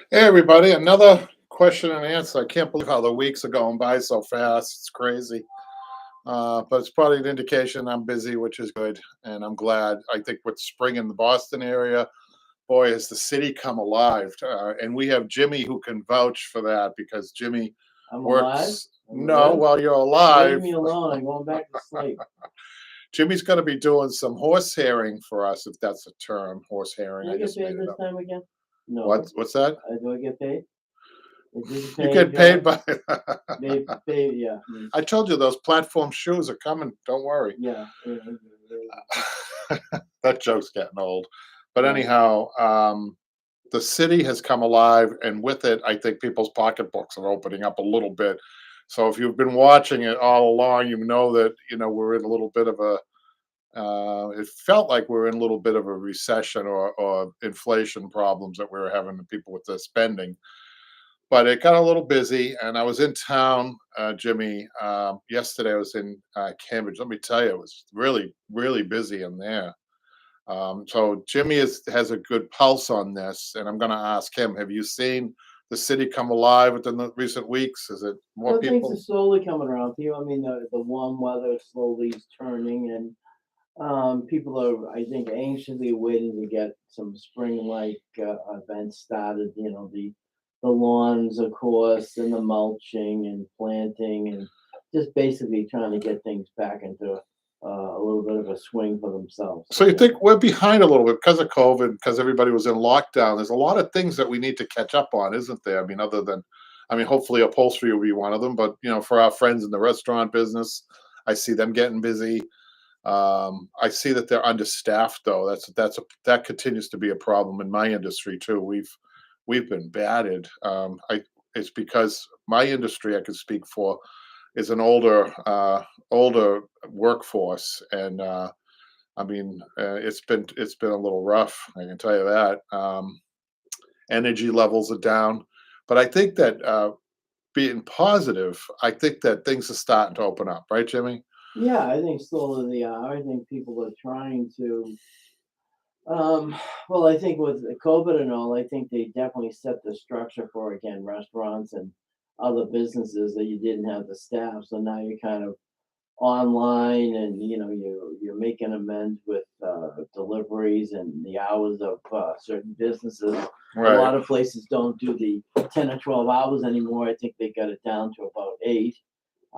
Hey, everybody, another question and answer. I can't believe how the weeks are going by so fast. It's crazy. But it's probably an indication I'm busy, which is good. And I'm glad. I think with spring in the Boston area, boy, has the city come alive. And we have Jimmy who can vouch for that because Jimmy I'm alive. works. I'm No, good. while you're Leave alive, me alone. I'm going back to sleep. Jimmy's going to be doing some horse herring for us, if that's a term. Horse herring. Do I I get just made paid it this up. time again? No. What's that? Do I get paid? Is this a You paying get paid job? by. Yeah. I told you those platform shoes are coming. Don't worry. Yeah. Yeah. That joke's getting old. But Yeah. anyhow, the city has come alive, and with it, I think people's pocketbooks are opening up a little bit. So if you've been watching it all along, you know that we're in a little bit of a. It felt like we are in a little bit of a recession or inflation problems that we were having the people with the spending. But it got a little busy, and I was in town, Jimmy. Yesterday, I was in Cambridge. Let me tell you, it was really, really busy in there. So Jimmy has a good pulse on this, and I'm going to ask him: have you seen the city come alive within the recent weeks? Is it more Well, things are people? slowly coming around to you. I mean, the warm weather slowly is turning, and people are, I think, anxiously waiting to get some spring-like events started. The lawns, of course, and the mulching and planting, and just basically trying to get things back into a little bit of a swing for themselves. So you think we're behind a little bit because of COVID, because everybody was in lockdown? There's a lot of things that we need to catch up on, isn't there? I mean, hopefully upholstery will be one of them, but for our friends in the restaurant business, I see them getting busy. I see that they're understaffed, though. That continues to be a problem in my industry too. We've been battered. It's because my industry, I can speak for, is an older workforce, and it's been a little rough. I can tell you that. Energy levels are down, but I think that being positive, I think that things are starting to open up, right, Jimmy? Yeah, I think slowly they are. I think people are trying to. Um, well, I think with the COVID and all, I think they definitely set the structure for again restaurants and other businesses that you didn't have the staff. So now you're kind of online, and you're making amends with deliveries and the hours of certain businesses. A Right. lot of places don't do the 10 or 12 hours anymore. I think they got it down to about 8.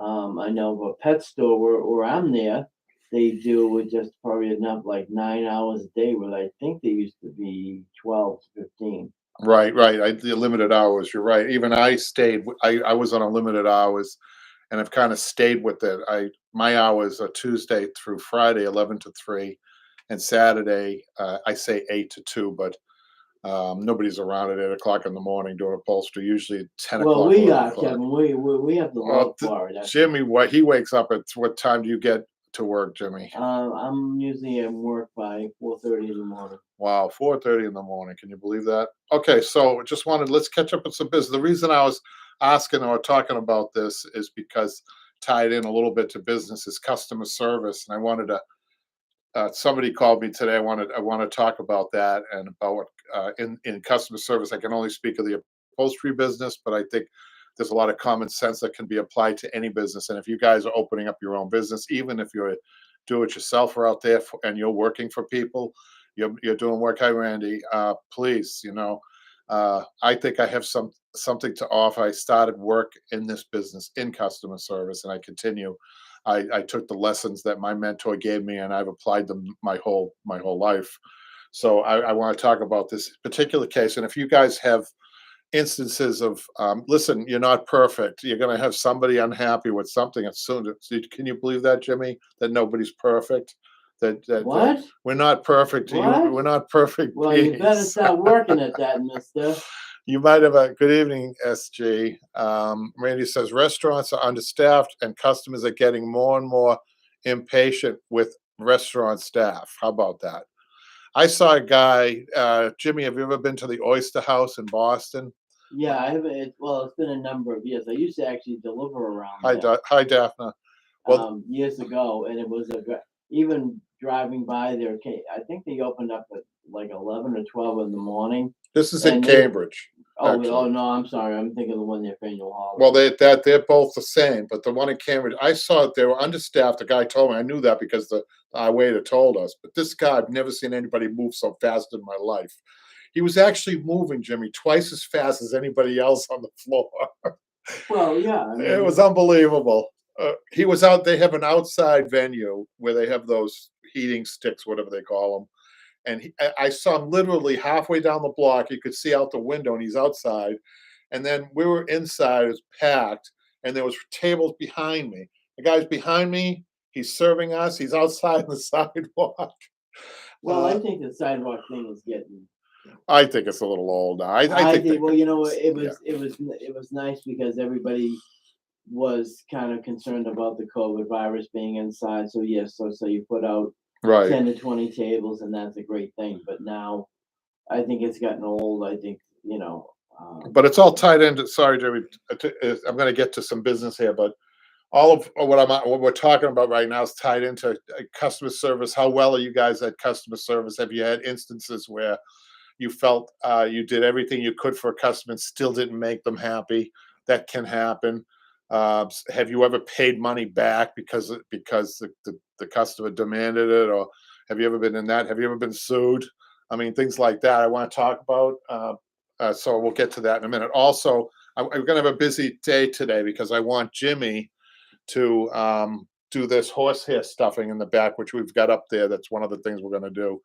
I know of a pet store where I'm there, they do with just probably enough like 9 hours a day, where I think they used to be 12 to 15. Right, right. The limited hours. You're right. Even I stayed. I was on a limited hours, and I've kind of stayed with it. My hours are Tuesday through Friday, 11 to 3, and Saturday I say 8 to 2. But nobody's around at 8 o'clock in the morning doing upholstery. Usually 10 Well, o'clock, we 11 o'clock. Kevin, we have the love Well, for it. Jimmy, what he wakes up at what time do you get to work, Jimmy? I'm usually at work by 4:30 in the morning. Wow, 4:30 in the morning. Can you believe that? Okay, so let's catch up with some business. The reason I was asking or talking about this is because tied in a little bit to business is customer service, and I wanted to. Somebody called me today. I want to talk about that and about what in customer service. I can only speak of the upholstery business, but I think there's a lot of common sense that can be applied to any business. And if you guys are opening up your own business, even if you're a do-it-yourselfer out there and you're working for people, you're doing work. Hi, Randy. Please, I think I have something to offer. I started work in this business in customer service, and I continue. I took the lessons that my mentor gave me, and I've applied them my whole life. So I want to talk about this particular case. And if you guys have instances of, listen, you're not perfect. You're going to have somebody unhappy with something. As soon as, can you believe that, Jimmy? That nobody's perfect. That What? we're not perfect. What? We're not perfect Well, you better beings. start working at that, mister. You might have a good evening, SG. Randy says restaurants are understaffed and customers are getting more and more impatient with restaurant staff. How about that? I saw a guy, Jimmy. Have you ever been to the Oyster House in Boston? Yeah, I haven't. Well, it's been a number of years. I used to actually deliver around there Hi, Daphne. Well, years ago, and it was even driving by there. I think they opened up at like 11 or 12 in the morning, this is in and they Cambridge. Oh, actually. oh no, I'm sorry. I'm thinking of the one near Faneuil Hall. Well, they're both the same, but the one in Cambridge, I saw it. They were understaffed. The guy told me. I knew that because the our waiter told us. But this guy, I've never seen anybody move so fast in my life. He was actually moving, Jimmy, twice as fast as anybody else on the floor. Well, yeah. I It was mean, unbelievable. He was out. They have an outside venue where they have those heating sticks, whatever they call them. And I saw him literally halfway down the block. You could see out the window, and he's outside. And then we were inside. It was packed, and there was tables behind me. The guy's behind me. He's serving us. He's outside on the sidewalk. well, I Uh, think the sidewalk thing is getting. I think it's a little old now. I I think they think. Well, could. Yeah. it was nice because everybody was kind of concerned about the COVID virus being inside. So yes, so you put out Right. 10 to 20 tables, and that's a great thing. But now I think it's gotten old. I think But it's all tied into. Sorry, Jimmy. I'm going to get to some business here, but all of what we're talking about right now is tied into customer service. How well are you guys at customer service? Have you had instances where you felt you did everything you could for a customer and still didn't make them happy? That can happen. Have you ever paid money back because the customer demanded it, or have you ever been in that? Have you ever been sued? I mean, things like that. I want to talk about. So we'll get to that in a minute. Also, I'm going to have a busy day today because I want Jimmy to do this horsehair stuffing in the back, which we've got up there. That's one of the things we're going to do.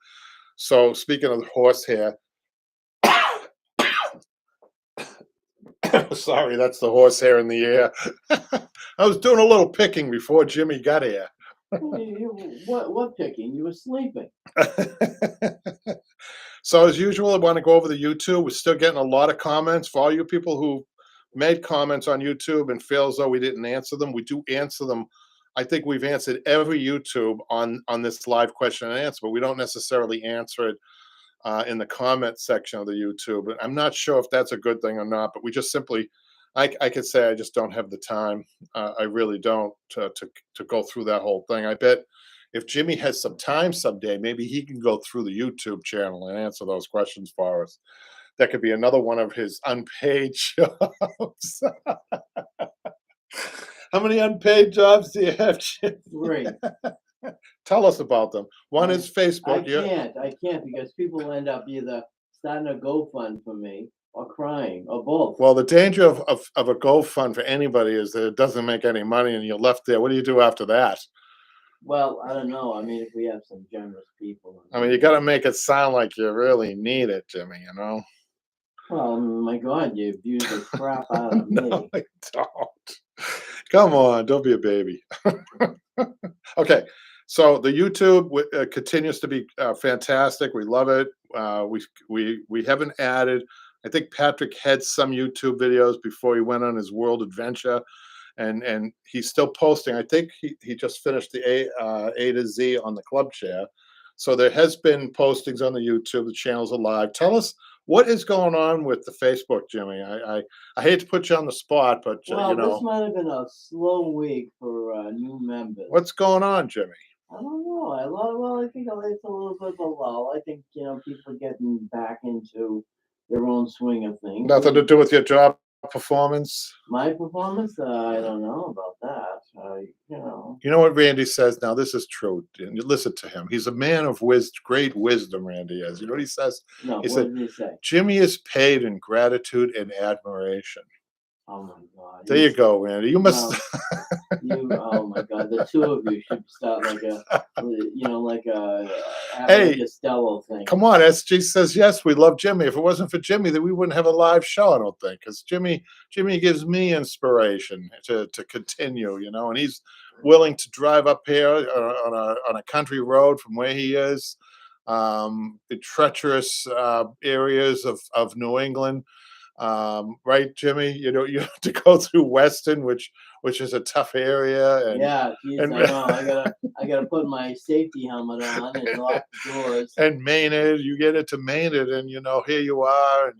So speaking of horsehair, sorry, that's the horsehair in the air. I was doing a little picking before Jimmy got here. what picking? You were sleeping. So as usual, I want to go over the YouTube. We're still getting a lot of comments for all you people who made comments on YouTube and feel as though we didn't answer them. We do answer them. I think we've answered every YouTube on this live question and answer, but we don't necessarily answer it in the comment section of the YouTube. And I'm not sure if that's a good thing or not, but we just simply, I could say I just don't have the time. I really don't to go through that whole thing. I bet if Jimmy has some time someday, maybe he can go through the YouTube channel and answer those questions for us. That could be another one of his unpaid jobs. How many unpaid jobs do you have, Jimmy? Great. Tell us about them. One is Facebook. I can't because people end up either starting a GoFund for me or crying or both. Well, the danger of a GoFund for anybody is that it doesn't make any money and you're left there. What do you do after that? Well, I don't know. I mean, if we have some generous people. I mean, you got to make it sound like you really need it, Jimmy, you know? Well, my God, you abuse the crap out of No, me. I don't. Come on, don't be a baby. Okay, so the YouTube continues to be fantastic. We love it. We haven't added. I think Patrick had some YouTube videos before he went on his world adventure, and he's still posting. I think he just finished the A to Z on the club chair. So there has been postings on the YouTube. The channel's alive. Tell us what is going on with the Facebook, Jimmy. I hate to put you on the spot, but Well, this might have been a slow week for new members. what's going on, Jimmy? I don't know. Well, I think it's a little bit of a lull. I think people are getting back into their own swing of things. Nothing to do with your job performance. My performance, I don't know about that. You know what Randy says? Now this is true. And you listen to him. He's a man of great wisdom. Randy is. You know what he says? No, He what said, did he say? "Jimmy is paid in gratitude and admiration." Oh my God! There you go, Randy. You must. Oh my God! The two of you should start like Hey, like a Stello thing. come on, SG says yes. We love Jimmy. If it wasn't for Jimmy, then we wouldn't have a live show. I don't think, because Jimmy gives me inspiration to continue. You know, and he's willing to drive up here on a country road from where he is, in treacherous areas of New England. Right, Jimmy? You know, you have to go through Weston, which is a tough area. And Yeah, geez, I know. I gotta put my safety helmet on and lock the doors. And Maynard, you get into Maynard, and here you are, and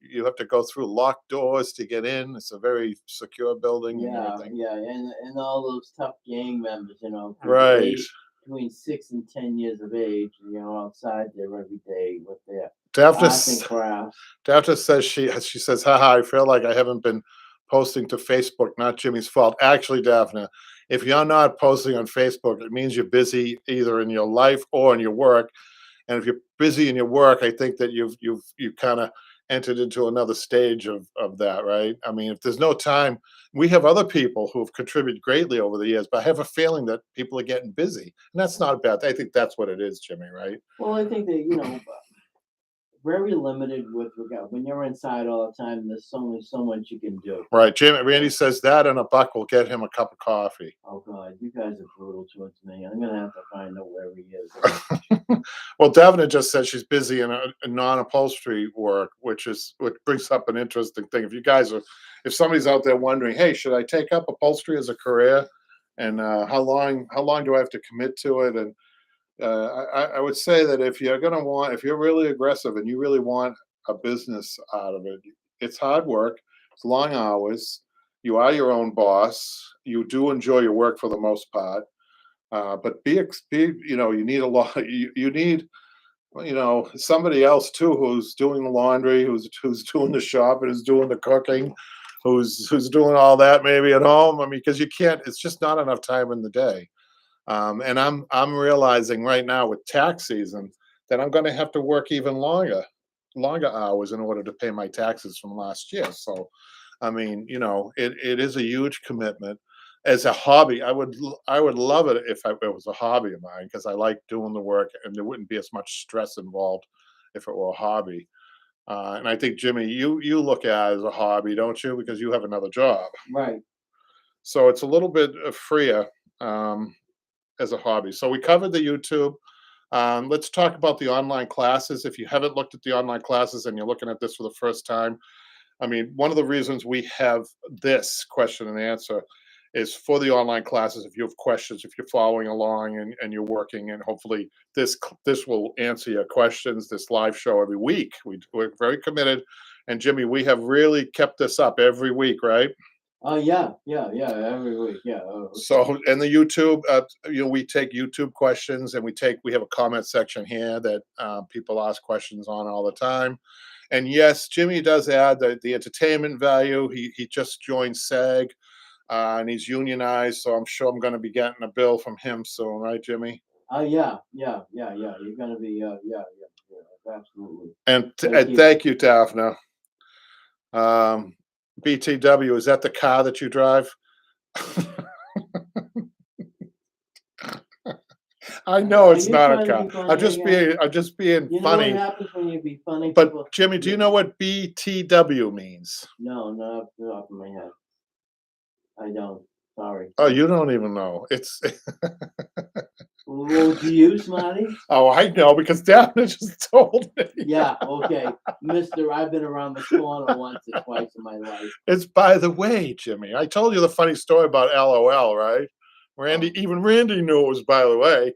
you have to go through locked doors to get in. It's a very secure building. And Yeah, everything. yeah, and all those tough gang members, Right. between 6 and 10 years of age, outside there every day with their Daphne, arts and crafts. Daphne says she says, haha, I feel like I haven't been posting to Facebook, not Jimmy's fault. Actually, Daphne, if you're not posting on Facebook, it means you're busy either in your life or in your work. And if you're busy in your work, I think that you've kind of entered into another stage of that, right? I mean, if there's no time, we have other people who have contributed greatly over the years, but I have a feeling that people are getting busy, and that's not bad. I think that's what it is, Jimmy, right? Well, I think that, very limited with regard when you're inside all the time. There's only so much you can do. Right. Randy says that and a buck will get him a cup of coffee. Oh God, you guys are brutal towards me. I'm gonna have to find out where he is. Well, Davina just said she's busy in non-upholstery work, which brings up an interesting thing. If somebody's out there wondering, hey, should I take up upholstery as a career, and how long do I have to commit to it? And I would say that if you're really aggressive and you really want a business out of it, it's hard work, it's long hours. You are your own boss. You do enjoy your work for the most part, but you need a lot. You need somebody else too who's doing the laundry, who's doing the shopping, who's doing the cooking, who's doing all that maybe at home. I mean, because you can't. It's just not enough time in the day. And I'm realizing right now with tax season that I'm going to have to work even longer hours in order to pay my taxes from last year. So, I mean, it is a huge commitment. As a hobby, I would love it if it was a hobby of mine because I like doing the work and there wouldn't be as much stress involved if it were a hobby. And I think Jimmy, you look at it as a hobby, don't you? Because you have another job, Right. so it's a little bit freer. As a hobby. So we covered the YouTube. Let's talk about the online classes. If you haven't looked at the online classes and you're looking at this for the first time, I mean, one of the reasons we have this question and answer is for the online classes. If you have questions, if you're following along and you're working, and hopefully this will answer your questions. This live show every week. We're very committed. And Jimmy, we have really kept this up every week, right? Oh yeah, every week, yeah. Oh, okay. So, and the YouTube, we take YouTube questions, and we have a comment section here that people ask questions on all the time. And yes, Jimmy does add the entertainment value. He just joined SAG, and he's unionized, so I'm sure I'm going to be getting a bill from him soon, right, Jimmy? Yeah. You're gonna be, absolutely. And Thank you. thank you, Daphne. BTW, is that the car that you drive? I know Are it's you not trying a to car. be funny I'm just being You know what funny. happens when you be funny? But People, Jimmy, do you know what BTW means? no, not off the top of my head. I don't. Sorry. Oh, you don't even know. It's Well, do you, Smarty? oh, I know because Daphne just told me. Yeah, okay. Mister, I've been around the corner once or twice in my life. It's by the way, Jimmy. I told you the funny story about LOL, right? Even Randy knew it was by the way.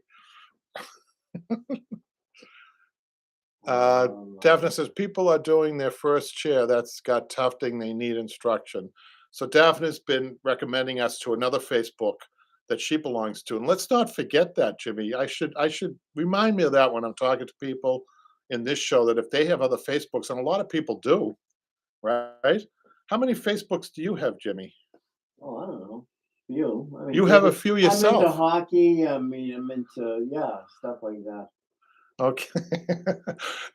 Daphne says people are doing their first chair that's got tufting. They need instruction. So Daphne's been recommending us to another Facebook that she belongs to, and let's not forget that, Jimmy. I should remind me of that when I'm talking to people in this show that if they have other Facebooks, and a lot of people do, right? How many Facebooks do you have, Jimmy? Oh, I don't know. You. I mean, You have a few I'm into yourself. hockey. I mean, I'm into stuff like that. Okay.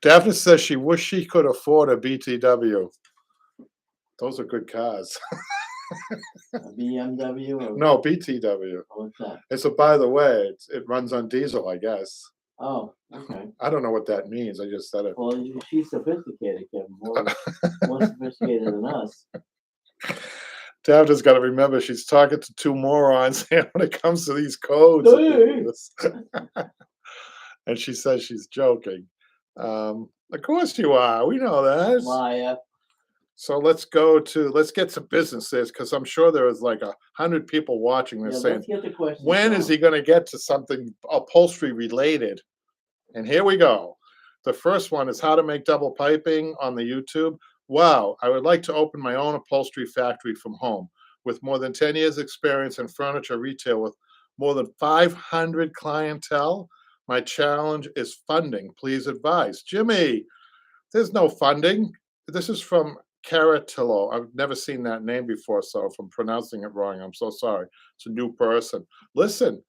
Daphne says she wish she could afford a BTW. Those are good cars. A BMW or No, BTW. what's that? It's a by the way, it runs on diesel, I guess. Oh, okay. I don't know what that means. I just said it. Well, she's sophisticated, Kevin. More sophisticated than us. Daphne's got to remember she's talking to two morons when it comes to these codes. And she says she's joking. Of course you are. We know that. Liar. So let's get some businesses because I'm sure there is like 100 people watching this saying, let's get the question. when is he going to get to something upholstery related? And here we go. The first one is how to make double piping on the YouTube. Wow, I would like to open my own upholstery factory from home with more than 10 years experience in furniture retail with more than 500 clientele. My challenge is funding. Please advise. Jimmy, There's no funding. This is from Caratillo. I've never seen that name before, so if I'm pronouncing it wrong, I'm so sorry. It's a new person. Listen,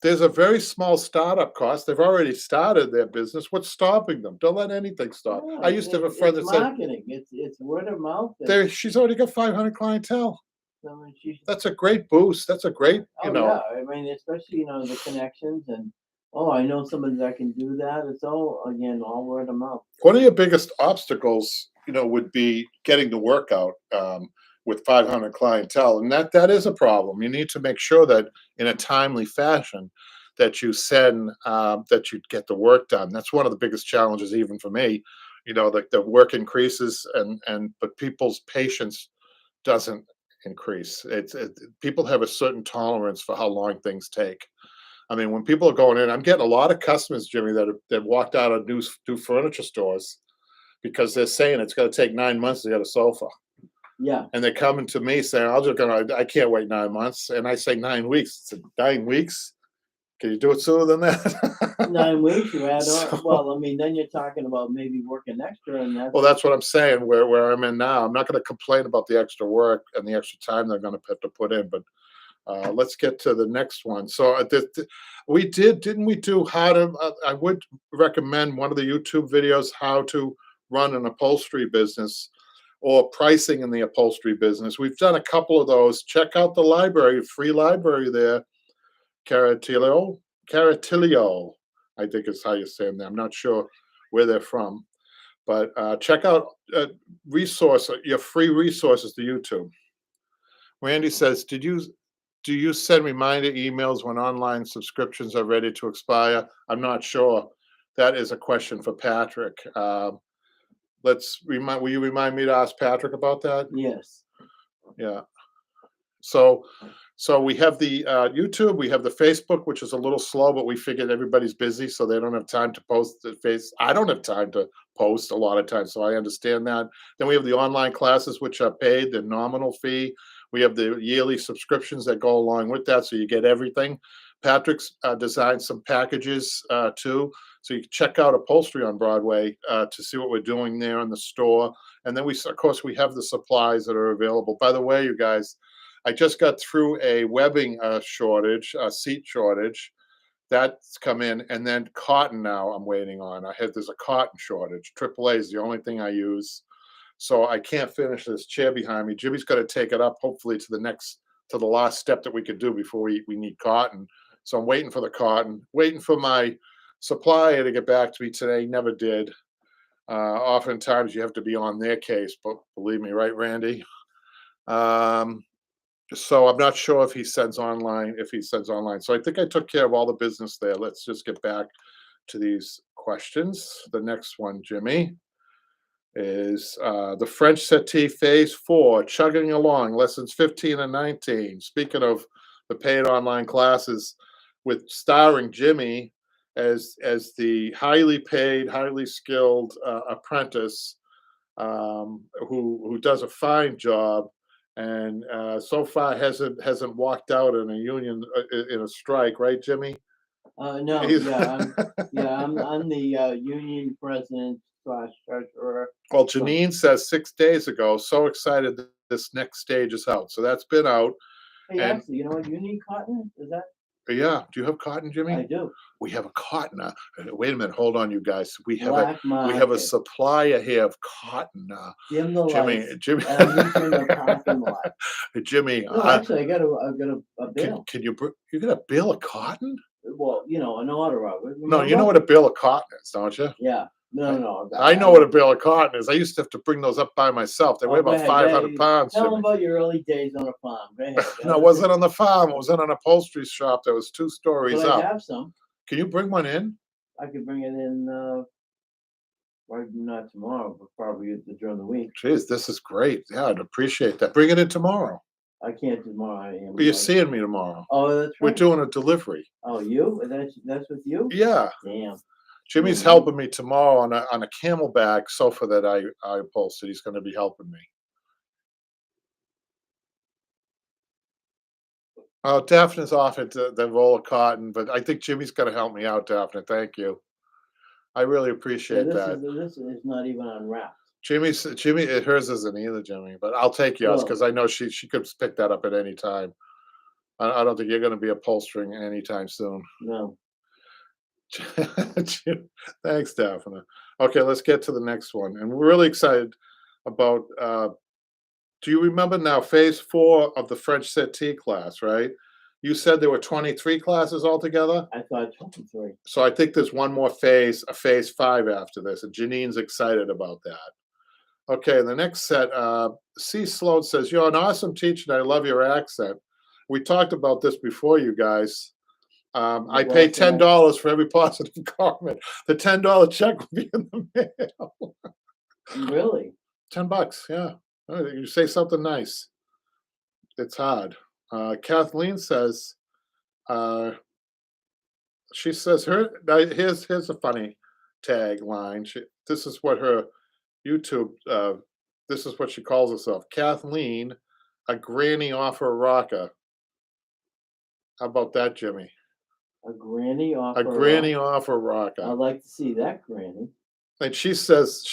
there's a very small startup cost. They've already started their business. What's stopping them? Don't let anything stop. No, I used to have a friend it's that said, marketing. It's word of mouth, and there, she's already got 500 clientele. so she. That's a great boost. That's a great, Oh yeah, I mean, especially the connections and oh, I know somebody that can do that. It's all again all word of mouth. one of your biggest obstacles, would be getting the work out with 500 clientele, and that is a problem. You need to make sure that in a timely fashion that you send that you get the work done. That's one of the biggest challenges, even for me. Like the work increases, and but people's patience doesn't increase. People have a certain tolerance for how long things take. I mean, when people are going in, I'm getting a lot of customers, Jimmy, that walked out of new furniture stores because they're saying it's going to take 9 months to get a sofa, Yeah, and they're coming to me saying, I can't wait 9 months," and I say 9 weeks. It's 9 weeks. Can you do it sooner than that? 9 weeks you add on. So, Well, I mean, then you're talking about maybe working extra, and well, that's that's what I'm saying. Where I'm in now, I'm not going to complain about the extra work and the extra time they're going to have to put in, but let's get to the next one. So didn't we do how to? I would recommend one of the YouTube videos, how to run an upholstery business or pricing in the upholstery business. We've done a couple of those. Check out the library, free library there, Caratillo. Caratillo, I think is how you say them. I'm not sure where they're from, but check out your free resources to YouTube. Randy says, do you send reminder emails when online subscriptions are ready to expire? I'm not sure. That is a question for Patrick. Will you remind me to ask Patrick about that? yes. Yeah. So, so we have the YouTube, we have the Facebook, which is a little slow, but we figured everybody's busy, so they don't have time to post the face. I don't have time to post a lot of times, so I understand that. Then we have the online classes, which are paid, the nominal fee. We have the yearly subscriptions that go along with that, so you get everything. Patrick's designed some packages too, so you can check out Upholstery on Broadway to see what we're doing there in the store. And then of course, we have the supplies that are available. By the way, you guys, I just got through a webbing shortage, a seat shortage. That's come in, and then cotton now I'm waiting on. There's a cotton shortage. AAA is the only thing I use. So I can't finish this chair behind me. Jimmy's got to take it up, hopefully to the last step that we could do before we need cotton. So I'm waiting for the cotton, waiting for my supplier to get back to me today. Never did. Oftentimes you have to be on their case, but believe me, right, Randy? Um, so I'm not sure if he sends online. So I think I took care of all the business there. Let's just get back to these questions. The next one, Jimmy, is the French settee phase 4, chugging along, lessons 15 and 19. Speaking of the paid online classes, with starring Jimmy as the highly paid, highly skilled apprentice who does a fine job, and so far hasn't walked out in a union in a strike, right, Jimmy? No, He's I'm the union president slash treasurer. well, So, Janine says 6 days ago, so excited that this next stage is out. So that's been out, hey, and actually, you know what? You need cotton? Is that? yeah, do you have cotton, I Jimmy? do. We have a cotton. Wait a minute, hold on, you guys. Black We have a market. supplier here of cotton. Dim the Jimmy, lights, Jimmy, and I'll meet you in the parking lot. Jimmy, No, actually, I got a bill. can you get a bill of cotton? Well, an order of it. No, you know Remember? what a bale of cotton is, don't you? Yeah. I, No, no. I know what a bale of cotton is. I used to have to bring those up by myself. They weigh Oh, go about ahead. 500 pounds, Tell them Jimmy. about your early days on a farm. Go ahead. No, it wasn't on the farm. It was in an upholstery shop that was 2 stories But I up. have some. Can you bring one in? I could bring it in. Probably not tomorrow, but probably during the week. Jeez, this is great. Yeah, I'd appreciate that. Bring it in tomorrow. I can't tomorrow. I am. You're seeing me tomorrow. Oh, that's We're right. doing a delivery. Oh, you? That's with you? Yeah. Damn. Jimmy's Yeah, helping me tomorrow on a camelback sofa that I upholstered. He's going to be helping me. Oh, Daphne's off at the roll of cotton, but I think Jimmy's going to help me out, Daphne. Thank you. I really Yeah, appreciate that. this is not even unwrapped. Jimmy, hers isn't either, Jimmy, but I'll take yours Well, because I know she could pick that up at any time. I don't think you're going to be upholstering anytime soon. no. Thanks, Daphne. Okay, let's get to the next one, and we're really excited about. Do you remember now phase 4 of the French settee class? Right? You said there were 23 classes altogether. I thought 23. So I think there's one more phase, a phase 5 after this, and Janine's excited about that. Okay, the next set, C. Sloan says, "You're an awesome teacher, and I love your accent." We talked about this before, you guys. The I pay Boston $10 for every positive comment. The $10 check will be in the mail. Really? $10, yeah. You say something nice. It's hard. Kathleen says, uh, she says her. Here's a funny tagline. This is what her YouTube. This is what she calls herself. Kathleen, a granny off her rocker. How about that, Jimmy? A granny off A her granny rock? off her I'd rocker. like to see that granny. And she says,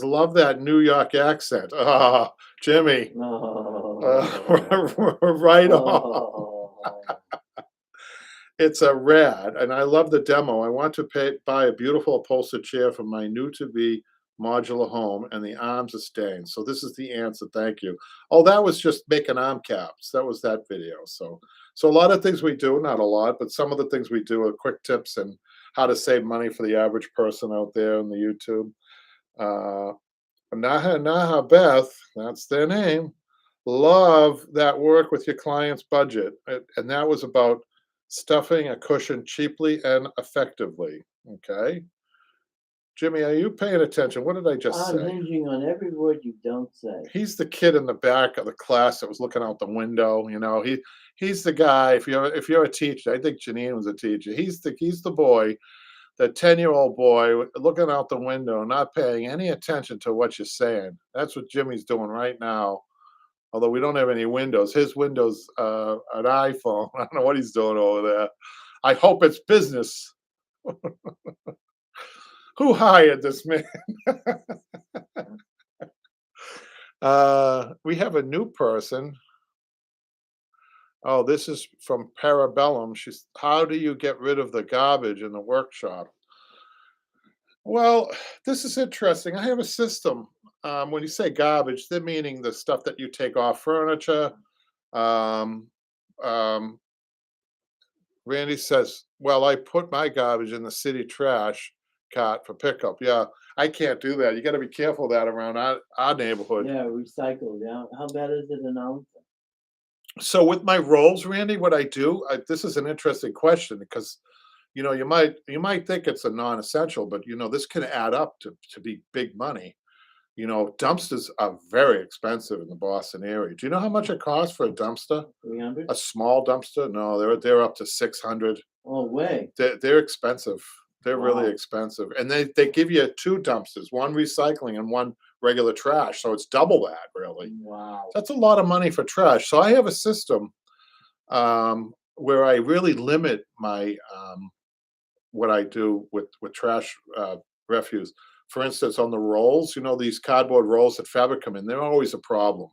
love that New York accent. Ah, Jimmy, Oh. we're right on. Oh. It's a rad, and I love the demo. I want to buy a beautiful upholstered chair for my new to be modular home, and the arms are staying. So this is the answer. Thank you. Oh, that was just making arm caps. That was that video. So a lot of things we do, not a lot, but some of the things we do are quick tips and how to save money for the average person out there on the YouTube. Uh, Naha Beth, that's their name. Love that work with your client's budget, and that was about stuffing a cushion cheaply and effectively. Okay. Jimmy, are you paying attention? What did I just I'm say? hinging on every word you don't say. He's the kid in the back of the class that was looking out the window. He's the guy. If you're a teacher, I think Janine was a teacher. He's the boy, the 10-year-old boy looking out the window, not paying any attention to what you're saying. That's what Jimmy's doing right now. Although we don't have any windows. His window's an iPhone. I don't know what he's doing over there. I hope it's business. Who hired this man? We have a new person. Oh, this is from Parabellum. She's, how do you get rid of the garbage in the workshop? Well, this is interesting. I have a system. When you say garbage, they're meaning the stuff that you take off furniture. Um, um, Randy says, "Well, I put my garbage in the city trash cart for pickup." Yeah, I can't do that. You got to be careful of that around our neighborhood. Yeah, recycled. Yeah. How bad is it in Arlington? So with my rolls, Randy, what I do, this is an interesting question because you might think it's a non-essential, but this can add up to be big money. Dumpsters are very expensive in the Boston area. Do you know how much it costs for a dumpster? 300? A small dumpster? No, they're up to 600. Oh, way. They're expensive. They're really Wow. expensive, and they give you two dumpsters, one recycling and one regular trash. So it's double that, really. Wow. That's a lot of money for trash. So I have a system where I really limit my what I do with trash refuse. For instance, on the rolls, these cardboard rolls that fabric come in, they're always a problem.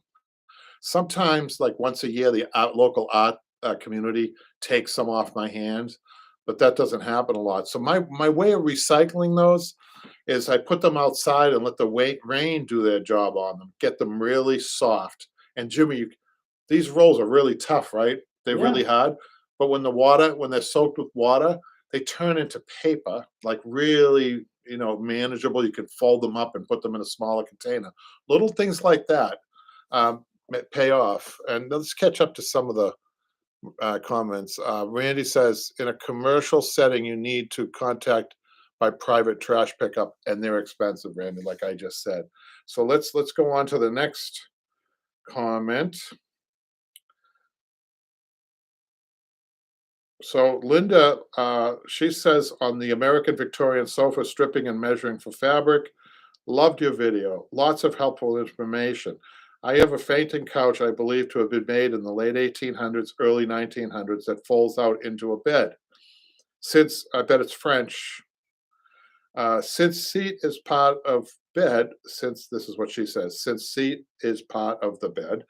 Sometimes, like once a year, the local art community takes some off my hands, but that doesn't happen a lot. So my way of recycling those is I put them outside and let the rain do their job on them, get them really soft. And Jimmy, these rolls are really tough, right? They're Yeah. really hard. But when they're soaked with water, they turn into paper, like really, manageable. You can fold them up and put them in a smaller container. Little things like that pay off. And let's catch up to some of the comments. Randy says, in a commercial setting, you need to contact by private trash pickup, and they're expensive, Randy, like I just said. So let's go on to the next comment. So Linda, she says on the American Victorian sofa stripping and measuring for fabric, loved your video. Lots of helpful information. I have a fainting couch I believe to have been made in the late 1800s, early 1900s that folds out into a bed. Since I bet it's French, Since seat is part of bed, since this is what she says, since seat is part of the bed,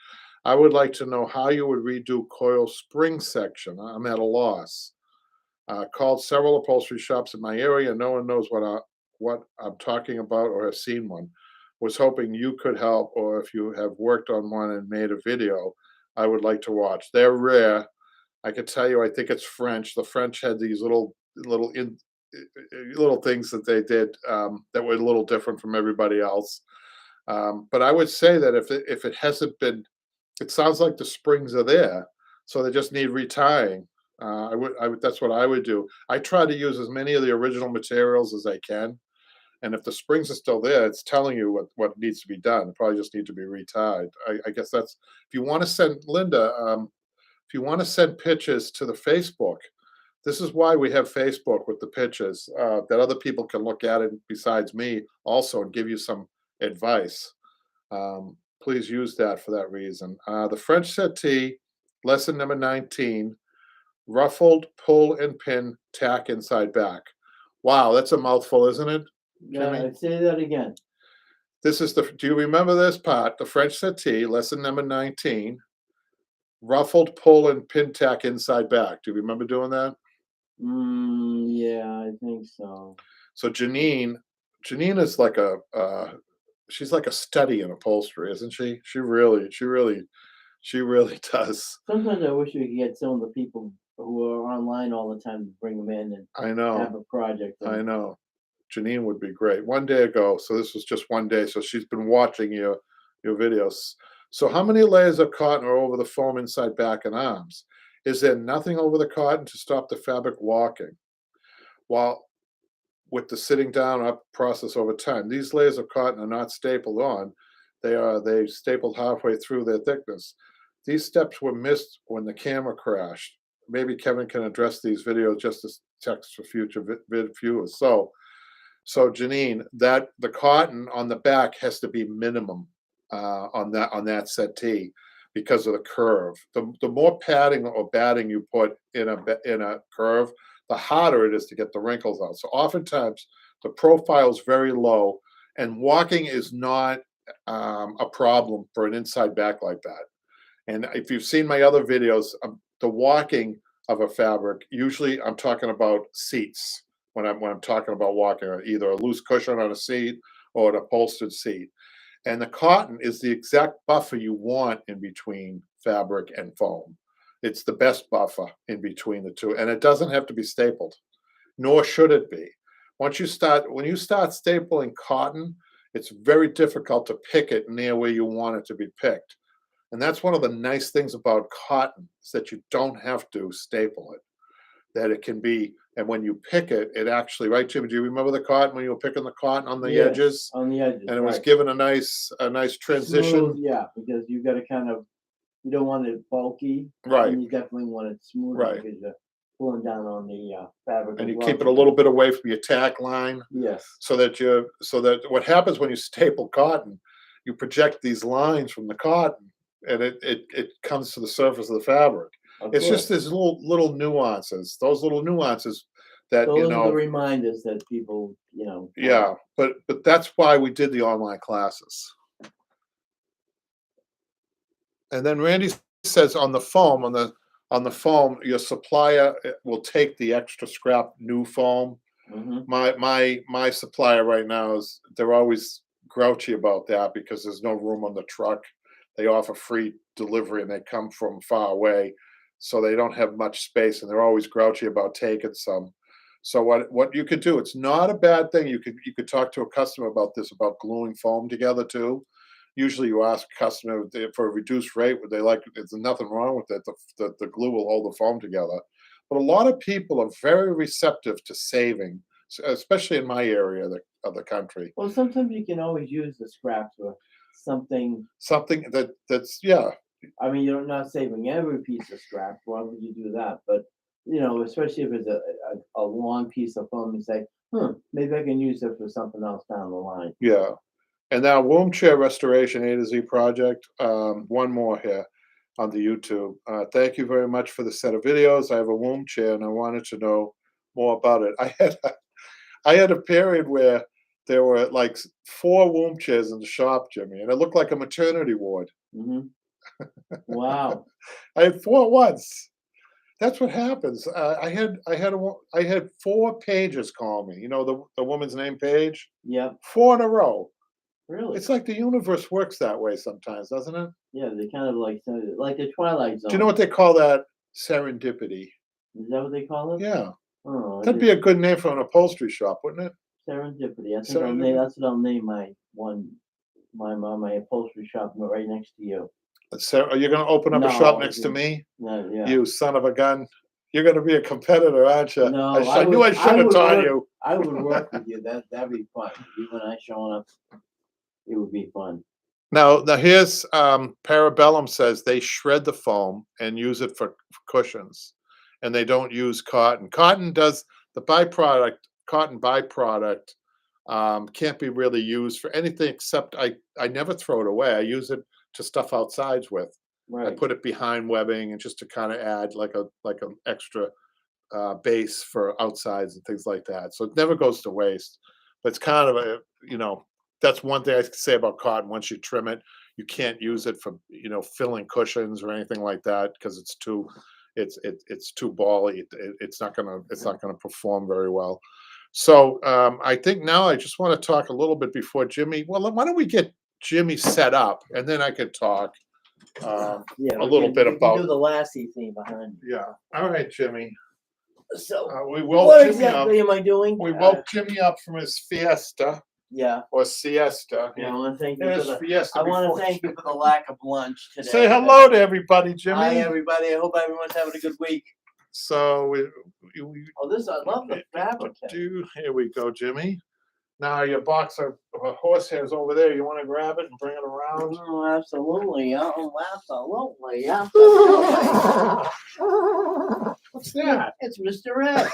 I would like to know how you would redo coil spring section. I'm at a loss. Called several upholstery shops in my area. No one knows what I'm talking about or has seen one. Was hoping you could help, or if you have worked on one and made a video, I would like to watch. They're rare. I could tell you, I think it's French. The French had these little things that they did that were a little different from everybody else. But I would say that if it hasn't been, it sounds like the springs are there, so they just need retying. I would that's what I would do. I try to use as many of the original materials as I can, and if the springs are still there, it's telling you what needs to be done. It probably just need to be retied. I guess that's if you want to send Linda, if you want to send pictures to the Facebook, this is why we have Facebook with the pictures that other people can look at it besides me also and give you some advice. Please use that for that reason. The French settee, lesson number 19, ruffled pull and pin tack inside back. Wow, that's a mouthful, isn't it, Jimmy? Say that again. This is do you remember this part? The French settee, lesson number 19, ruffled pull and pin tack inside back. Do you remember doing that? Yeah, I think so. So Janine is like she's like a study in upholstery, isn't she? She really does. Sometimes I wish we could get some of the people who are online all the time to bring them in and I have know, a project. I know. Janine would be great. One day ago, so this was just one day. So she's been watching your videos. So how many layers of cotton are over the foam inside back and arms? Is there nothing over the cotton to stop the fabric walking? While with the sitting down up process over time. These layers of cotton are not stapled on. They stapled halfway through their thickness. These steps were missed when the camera crashed. Maybe Kevin can address these videos just as text for future viewers. So Janine, that the cotton on the back has to be minimum on that settee because of the curve. The more padding or batting you put in a curve, the harder it is to get the wrinkles out. So oftentimes the profile is very low, and walking is not a problem for an inside back like that. And if you've seen my other videos, the walking of a fabric, usually I'm talking about seats when I'm talking about walking, or either a loose cushion on a seat or an upholstered seat. And the cotton is the exact buffer you want in between fabric and foam. It's the best buffer in between the two, and it doesn't have to be stapled, nor should it be. When you start stapling cotton, it's very difficult to pick it near where you want it to be picked. And that's one of the nice things about cotton, is that you don't have to staple it. That it can be, and when you pick it, it actually, right, Jimmy? Do you remember the cotton when you were picking the cotton on the Yes, edges? on the edges, And it was right. given a nice transition. Smooth, yeah, because you got to you don't want it bulky, Right, and you definitely want it smooth right. because you're pulling down on the fabric And as you well. keep it a little bit away from your tack line, Yes, so that what happens when you staple cotton, you project these lines from the cotton, and it comes to the surface of the fabric. of It's just course. these little nuances, those little nuances that Those are the reminders that people, yeah. But that's why we did the online classes. And then Randy says on the foam, your supplier will take the extra scrap new foam. Mhm. My supplier right now they're always grouchy about that because there's no room on the truck. They offer free delivery and they come from far away, so they don't have much space, and they're always grouchy about taking some. So what you could do, it's not a bad thing. You could talk to a customer about this, about gluing foam together too. Usually you ask a customer for a reduced rate, would they like, there's nothing wrong with it. The glue will hold the foam together. But a lot of people are very receptive to saving, especially in my area of the country. Well, sometimes you can always use the scraps for something. Something that's yeah, I mean, you're not saving every piece of scrap. Why would you do that? But especially if it's a long piece of foam, you say, maybe I can use it for something else down the line. yeah. And now womb chair restoration A to Z project. One more here on the YouTube. Thank you very much for the set of videos. I have a womb chair and I wanted to know more about it. I had a period where there were like 4 womb chairs in the shop, Jimmy, and it looked like a maternity ward. Hmm. Wow. I had 4 at once. That's what happens. I had 4 pages call me. You know the woman's name Paige. Yep. 4 in a row. Really? It's like the universe works that way sometimes, doesn't it? Yeah, they kind of like the Twilight Do you know Zone. what they call that? Serendipity. Is that what they call it? Yeah, Oh, I that'd be did a good name for an upholstery shop, wouldn't it? serendipity. I think I'll name. Serendipity. That's what I'll name my upholstery shop right next to you. Are you going to open up a shop No, next to me? no, yeah. You son of a gun! You're going to be a competitor, aren't you? No, I knew I should have would taught work. you. I would work with you. That'd be fun. You and I showing up, it would be fun. Now here's Parabellum says they shred the foam and use it for cushions, and they don't use cotton. Cotton does the byproduct. Cotton byproduct can't be really used for anything except I never throw it away. I use it to stuff outsides with. I Right. put it behind webbing and just to kind of add like an extra base for outsides and things like that. So it never goes to waste. But it's kind of a that's one thing I can say about cotton. Once you trim it, you can't use it for filling cushions or anything like that because it's too bally. It's not gonna perform very well. So I think now I just want to talk a little bit before Jimmy. Well, why don't we get Jimmy set up and then I could talk Yeah, a little bit we can about. do the Lassie theme behind you. Yeah. All right, Jimmy. So, We woke what Jimmy exactly up. am I doing? We woke Jimmy up from his fiesta Yeah. or siesta. Yeah, I want to thank you His for the. fiesta. I want before- to thank you for the lack of lunch today. Say hello to everybody, Jimmy. Hi, everybody. I hope everyone's having a good week. So we Oh, I love the fabric. here we go, Jimmy. Now your box of horsehairs over there. You want to grab it and bring it around? Oh, absolutely. Oh, absolutely. Absolutely. What's that? It's Mr. Ed.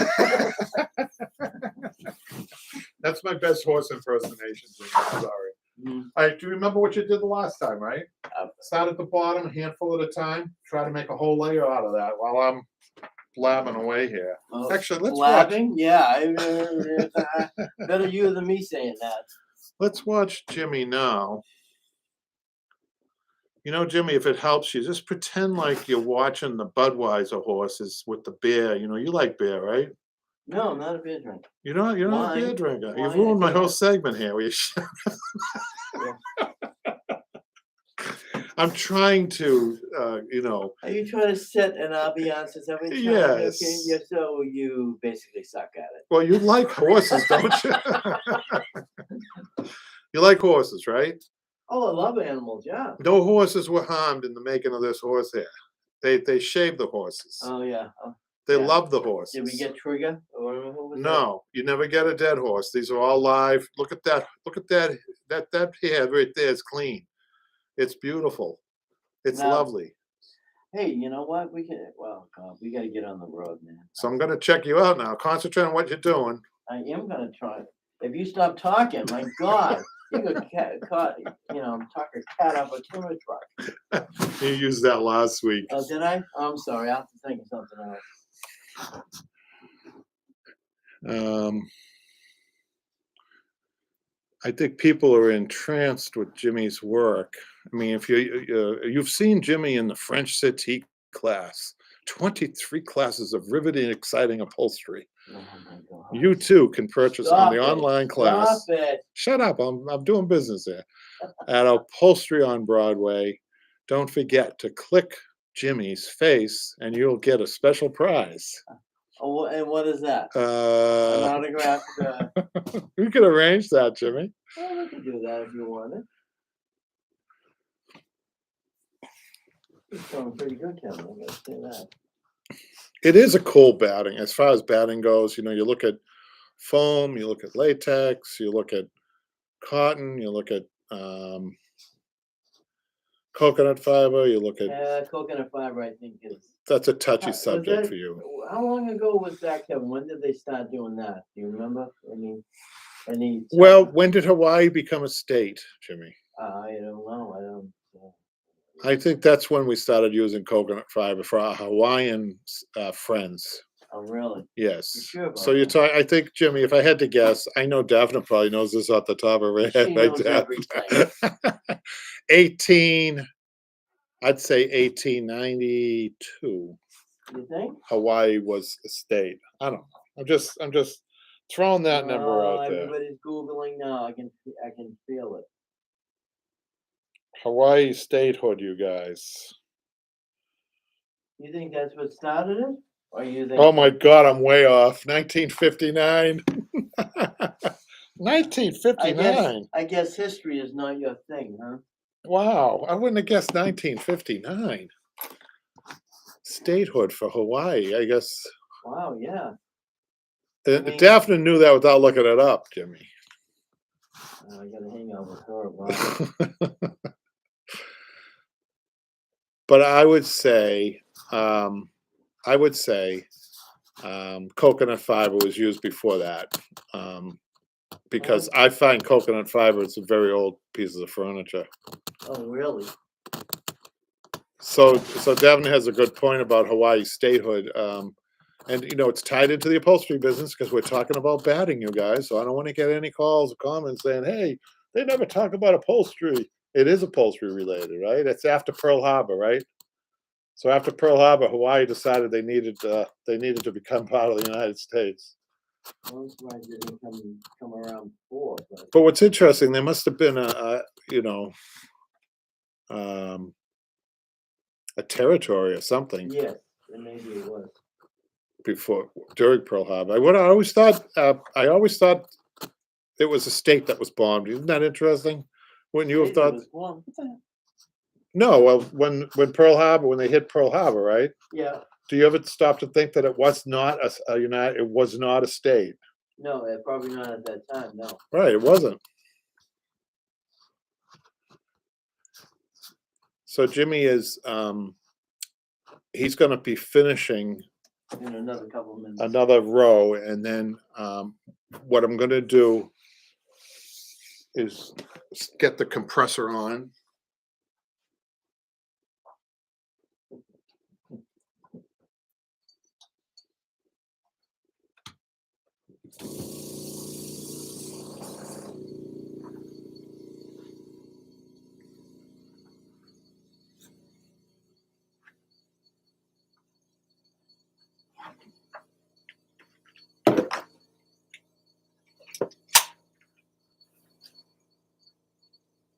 That's my best horse impersonation, Jimmy. I'm sorry. Mhm. All right, do you remember what you did the last time, right? Uh, Start at the bottom, a handful at a time. Try to make a whole layer out of that while I'm blabbing away here. Oh, Actually, let's watch. blabbing? Yeah. Better you than me saying that. Let's watch Jimmy now. Jimmy, if it helps you, just pretend like you're watching the Budweiser horses with the beer. You like beer, right? No, I'm not a beer drinker. You're not a beer Wine. drinker. Wine, You've ruined my I whole cannot. segment here. I'm trying to, Are you trying to set an ambiance as every time? Yes. So you basically suck at it. Well, you like horses, don't you? You like horses, right? Oh, I love animals. Yeah. No horses were harmed in the making of this horse hair. They shaved the horses. Oh yeah. Oh, They yeah. love the horses. did we get Trigger? Or what was No, you never get a dead horse. These are all live. Look at that. Look at that. That hair right there is clean. It's beautiful. It's Now- lovely. that? Hey, you know what? We can. Well, God, we got to get on the road, man. So I'm gonna check you out now. Concentrate on what you're doing. I am gonna try. If you stop talking, my God, you could talk a cat up a timber truck. You used that last week. Oh, did I? Oh, I'm sorry. I have to think of something else. I think people are entranced with Jimmy's work. I mean, if you've seen Jimmy in the French settee class, 23 classes of riveting, exciting upholstery. Oh my God. You too can purchase on Stop the it. online class. Stop it. Shut up! I'm doing business here at Upholstery on Broadway. Don't forget to click Jimmy's face, and you'll get a special prize. Oh, and what is that? An Uh, autographed. we could arrange that, Jimmy. Well, we can do that if you wanted. It's going pretty good, Kevin. I'm gonna say that. It is a cool batting. As far as batting goes, you look at foam, you look at latex, you look at cotton, you look at coconut fiber, you look at. Yeah, coconut fiber, I think is. That's a touchy Was subject that- for you. How long ago was that, Kevin? When did they start doing that? Do you remember? Any? Well, when did Hawaii become a state, Jimmy? I don't know. I don't. I think that's when we started using coconut fiber for our Hawaiian friends. Oh, really? Yes. Sure So about you're that? talking, I think, Jimmy, if I had to guess, I know Daphne probably knows this off the top of her head, She right, knows Daphne? everything. 18, I'd say 1892. You think? Hawaii was a state. I don't know. I'm just throwing that number Oh, out there. everybody's Googling now. I can feel it. Hawaii statehood, you guys. You think that's what started it? Or you think Oh my God, I'm way off. 1959. I guess 1959. I guess history is not your thing, huh? Wow, I wouldn't have guessed 1959. Statehood for Hawaii, I guess. Wow, yeah. I mean, Daphne knew that without looking it up, Jimmy. I gotta hang out with her. Wow. But um, I would say coconut fiber was used before that, because I find coconut fiber it's a very old pieces of furniture. Oh, really? So Daphne has a good point about Hawaii statehood. And it's tied into the upholstery business because we're talking about batting, you guys. So I don't want to get any calls or comments saying, "Hey, they never talk about upholstery." It is upholstery related, right? It's after Pearl Harbor, right? So after Pearl Harbor, Hawaii decided they needed to become part of the United States. Well, that's why I didn't come around before, but But what's interesting, there must have been um, a territory or something yes, and maybe it was. before during Pearl Harbor. I always thought it was a state that was bombed. Isn't that interesting? Wouldn't you have State that thought? was one. What the hell? No, well, when Pearl Harbor, when they hit Pearl Harbor, right? Yeah. Do you ever stop to think that it was not a United? It was not a state, No, probably not at that time. No. right? It wasn't. So Jimmy is he's going to be finishing In another couple of minutes. another row, and then what I'm going to do is get the compressor on.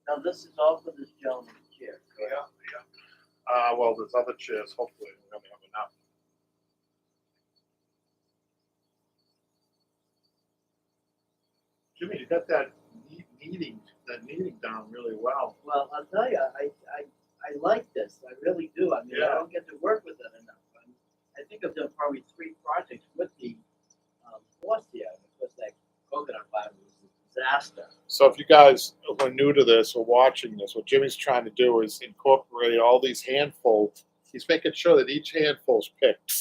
Now this is all for this gentleman's chair. Yeah, yeah. Well, there's other chairs. Hopefully, we're going to have enough. Jimmy, you got that kneading down really well. Well, I'll tell you, I like this. I really do. I mean, I Yeah. don't get to work with it enough. I think I've done probably 3 projects with the horse here. Because that coconut fiber was a disaster. So if you guys are new to this or watching this, what Jimmy's trying to do is incorporate all these handfuls. He's making sure that each handful's picked.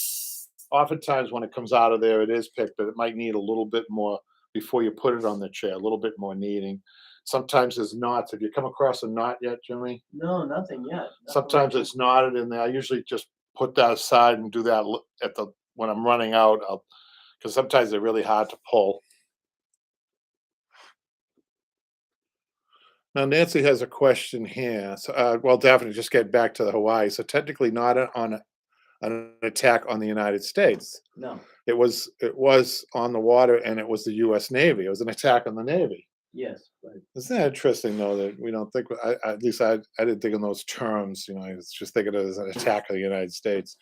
Oftentimes when it comes out of there, it is picked, but it might need a little bit more before you put it on the chair, a little bit more kneading. Sometimes there's knots. Have you come across a knot yet, Jimmy? No, nothing yet. Nothing Sometimes like it's knotted in there. I usually just put that aside and do that when I'm running out, because sometimes they're really hard to pull. Now, Nancy has a question here. So, well, definitely just get back to the Hawaii. So technically not an attack on the United States. No. It was on the water, and it was the U.S. Navy. It was an attack on the Navy. Yes, but Isn't that interesting, though, that we don't think, at least I didn't think in those terms, I was just thinking of it as an attack on the United States.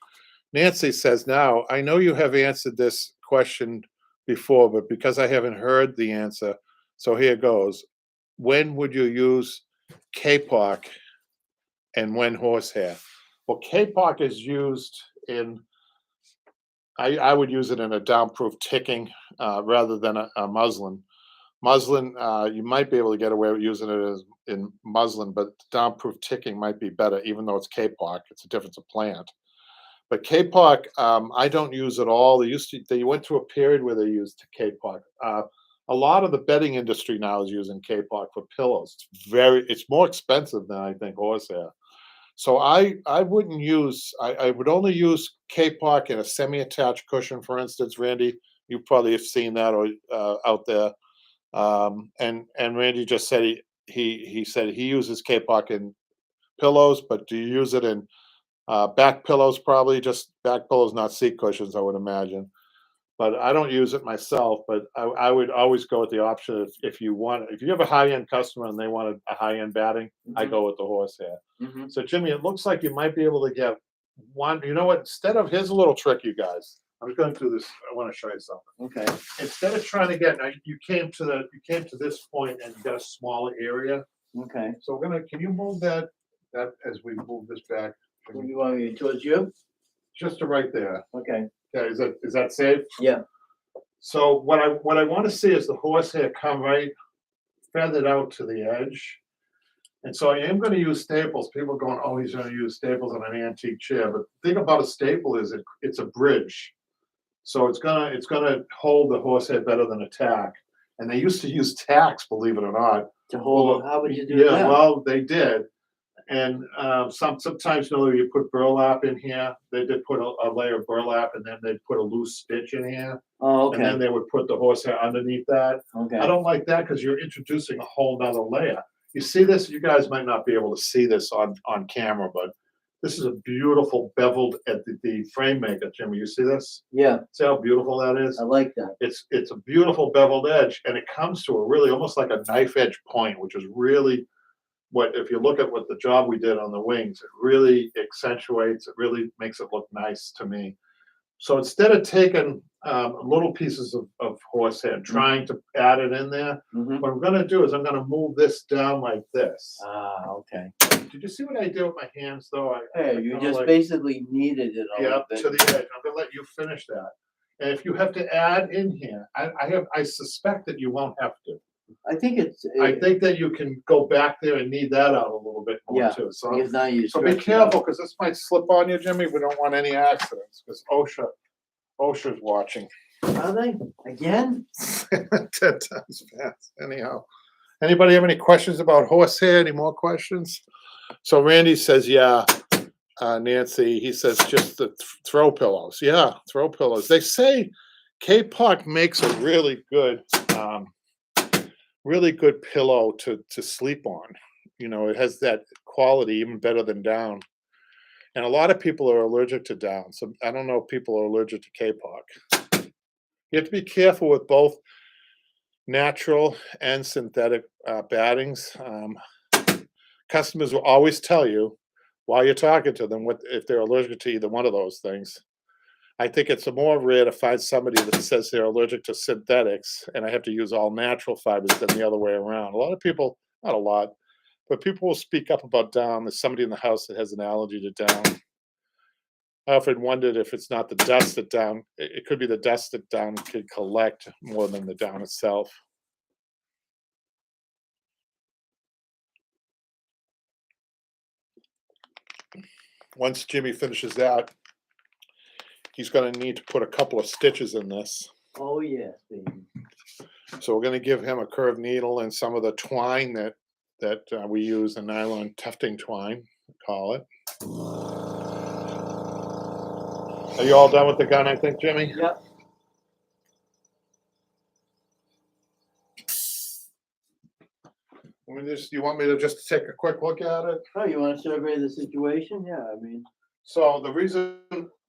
Nancy says, now, I know you have answered this question before, but because I haven't heard the answer, so here goes. When would you use kapok and when horsehair? Well, kapok is used I would use it in a downproof ticking rather than a muslin. Muslin, you might be able to get away with using it in muslin, but downproof ticking might be better, even though it's kapok. It's a difference of plant. But kapok, I don't use at all. They went through a period where they used kapok. A lot of the bedding industry now is using kapok for pillows. It's more expensive than I think horsehair. So I wouldn't use, I would only use K-Park in a semi-attached cushion, for instance, Randy. You probably have seen that or out there. And Randy just said he said he uses K-Park in pillows, but do you use it in back pillows? Probably just back pillows, not seat cushions, I would imagine. But I don't use it myself. But I would always go with the option if you want, if you have a high end customer and they want a high end batting, I Mhm, go with the horsehair. mhm. So Jimmy, it looks like you might be able to get one. You know what? Instead of, here's a little trick, you guys. I'm going to do this. I want to show you something. Okay. Instead of trying to get, now you came to this point and you got a smaller area. Okay. So we're gonna. Can you move that as we move this back? What do you want me towards you? Just to right there. Okay. Okay, is that safe? Yeah. So what I want to see is the horsehair come right feathered out to the edge. And so I am going to use staples. People are going, oh, he's going to use staples on an antique chair. But the thing about a staple is it's a bridge. So it's gonna hold the horsehair better than a tack. And they used to use tacks, believe it or not. To hold. Well, How would you do yeah, that? well, they did. And sometimes, you know, you put burlap in here. They did put a layer of burlap, and then they'd put a loose stitch in here, Oh, and then okay. they would put the horsehair underneath that. I Okay. don't like that because you're introducing a whole nother layer. You see this? You guys might not be able to see this on camera, but this is a beautiful beveled at the frame maker, Jimmy. You see this? Yeah, See how beautiful that is? I like that. It's a beautiful beveled edge, and it comes to a really almost like a knife edge point, which is really what, if you look at what the job we did on the wings, it really accentuates, it really makes it look nice to me. So instead of taking little pieces of horsehair and trying to add it in there, Mhm. what I'm going to do is I'm going to move this down like this. Okay. Did you see what I did with my hands though? Hey, I you kinda just like, basically kneaded it a yeah, little to bit. the edge. I'm going to let you finish that. And if you have to add in here, I suspect that you won't have to. I think it's I think that you can go back there and knead that out a little bit more yeah, too. So because now you so be stretch it out. careful because this might slip on you, Jimmy. We don't want any accidents because OSHA's watching. Are they again? 10 times fast. Anyhow, anybody have any questions about horsehair? Any more questions? So Randy says, yeah. Nancy, he says just the throw pillows. Yeah, throw pillows. They say K-Park makes a um, really good pillow to sleep on. You know, it has that quality even better than down. And a lot of people are allergic to down. So I don't know if people are allergic to K-Park. You have to be careful with both natural and synthetic battings. Customers will always tell you while you're talking to them what if they're allergic to either one of those things. I think it's more rare to find somebody that says they're allergic to synthetics and I have to use all natural fibers than the other way around. A lot of people, not a lot, but people will speak up about down. There's somebody in the house that has an allergy to down. I often wondered if it's not the dust that down, it could be the dust that down could collect more than the down itself. Once Jimmy finishes that, he's going to need to put a couple of stitches in this. Oh yes, baby. So we're going to give him a curved needle and some of the twine that we use, the nylon tufting twine, call it. Are you all done with the gun, I think, Jimmy? Yep. You want me to just take a quick look at it? Oh, you want to survey the situation? Yeah, I mean, So the reason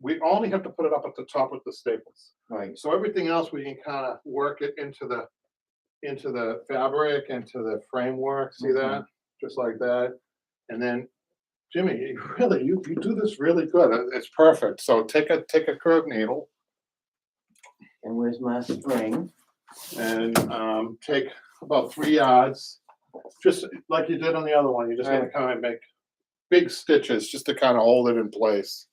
we only have to put it up at the top with the staples. right. So everything else we can kind of work it into the fabric, into the framework. See that? Just like that. And then Jimmy, you do this really good. It's perfect. So take a curved needle And where's my spring? and take about 3 yards, just like you did on the other one. You're just going to kind of make big stitches just to kind of hold it in place.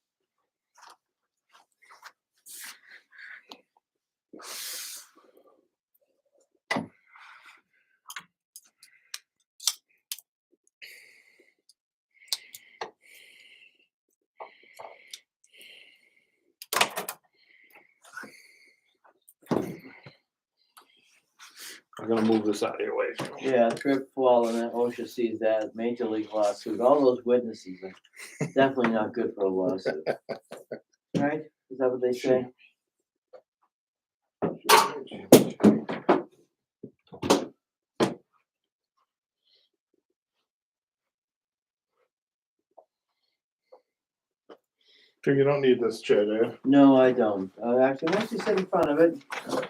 I'm gonna move this out of your way. Yeah, trip, fall, and then OSHA sees that, major league lawsuit, all those witnesses are definitely not good for a lawsuit. Right? Is that what they say? So you don't need this chair, do you? No, I don't. Actually, why don't you sit in front of it?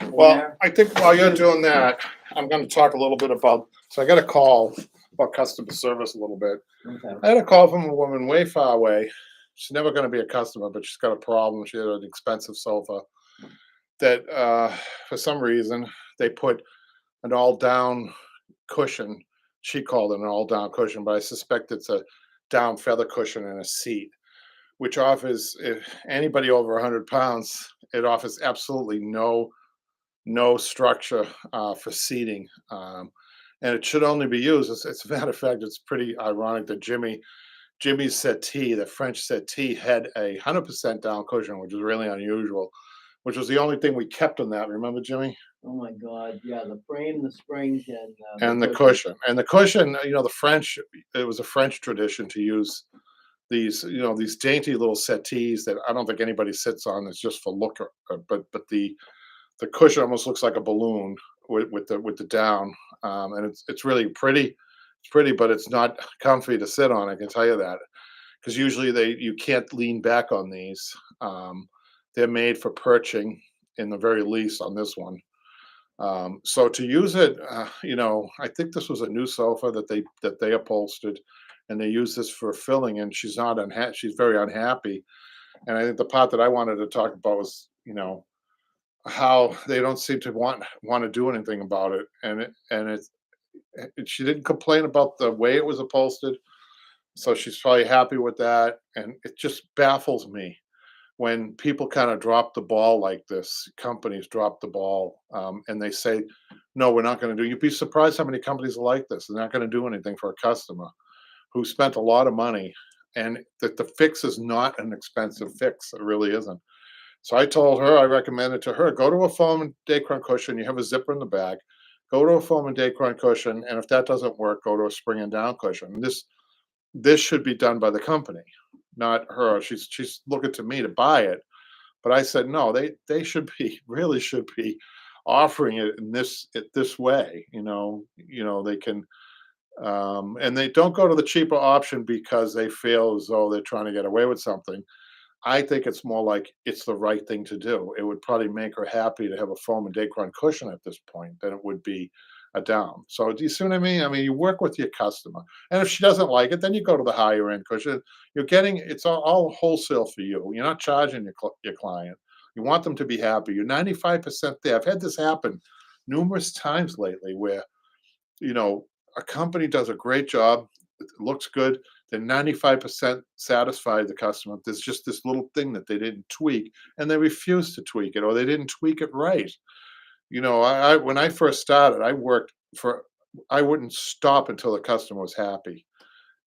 in Well, there? I think while you're doing that, I'm gonna talk a little bit about, so I got a call about customer service a little bit. Okay. I had a call from a woman way far away. She's never gonna be a customer, but she's got a problem. She had an expensive sofa that, for some reason, they put an all-down cushion. She called it an all-down cushion, but I suspect it's a down feather cushion and a seat, which offers, if anybody over 100 pounds, it offers absolutely no structure for seating. And it should only be used. It's a matter of fact, it's pretty ironic that Jimmy's settee, the French settee, had 100% down cushion, which is really unusual. Which was the only thing we kept on that. Remember, Jimmy? Oh my God! Yeah, the frame, the springs, and And the cushion. And the cushion. The French. It was a French tradition to use these dainty little settees that I don't think anybody sits on. It's just for look. But the cushion almost looks like a balloon with the down, and it's really pretty. It's pretty, but it's not comfy to sit on. I can tell you that, because usually you can't lean back on these. They're made for perching, in the very least, on this one. So to use it, I think this was a new sofa that they upholstered, and they use this for filling. And she's not unhappy. She's very unhappy. And I think the part that I wanted to talk about was, how they don't seem to want to do anything about it. She didn't complain about the way it was upholstered, so she's probably happy with that. And it just baffles me when people kind of drop the ball like this. Companies drop the ball, and they say, "No, we're not going to do." You'd be surprised how many companies are like this. They're not going to do anything for a customer who spent a lot of money, and that the fix is not an expensive fix. It really isn't. So I told her, I recommended to her, go to a foam and Dacron cushion. You have a zipper in the back. Go to a foam and Dacron cushion, and if that doesn't work, go to a spring and down cushion. And this should be done by the company, not her. She's looking to me to buy it, but I said no. They should be, really should be, offering it in this way. They can, and they don't go to the cheaper option because they feel as though they're trying to get away with something. I think it's more like it's the right thing to do. It would probably make her happy to have a foam and Dacron cushion at this point than it would be a down. So do you see what I mean? I mean, you work with your customer, and if she doesn't like it, then you go to the higher end cushion. You're getting, it's all wholesale for you. You're not charging your client. You want them to be happy. You're 95% there. I've had this happen numerous times lately where you know, a company does a great job. It looks good. They're 95% satisfied, the customer. There's just this little thing that they didn't tweak, and they refuse to tweak it, or they didn't tweak it right. When I first started, I wouldn't stop until the customer was happy.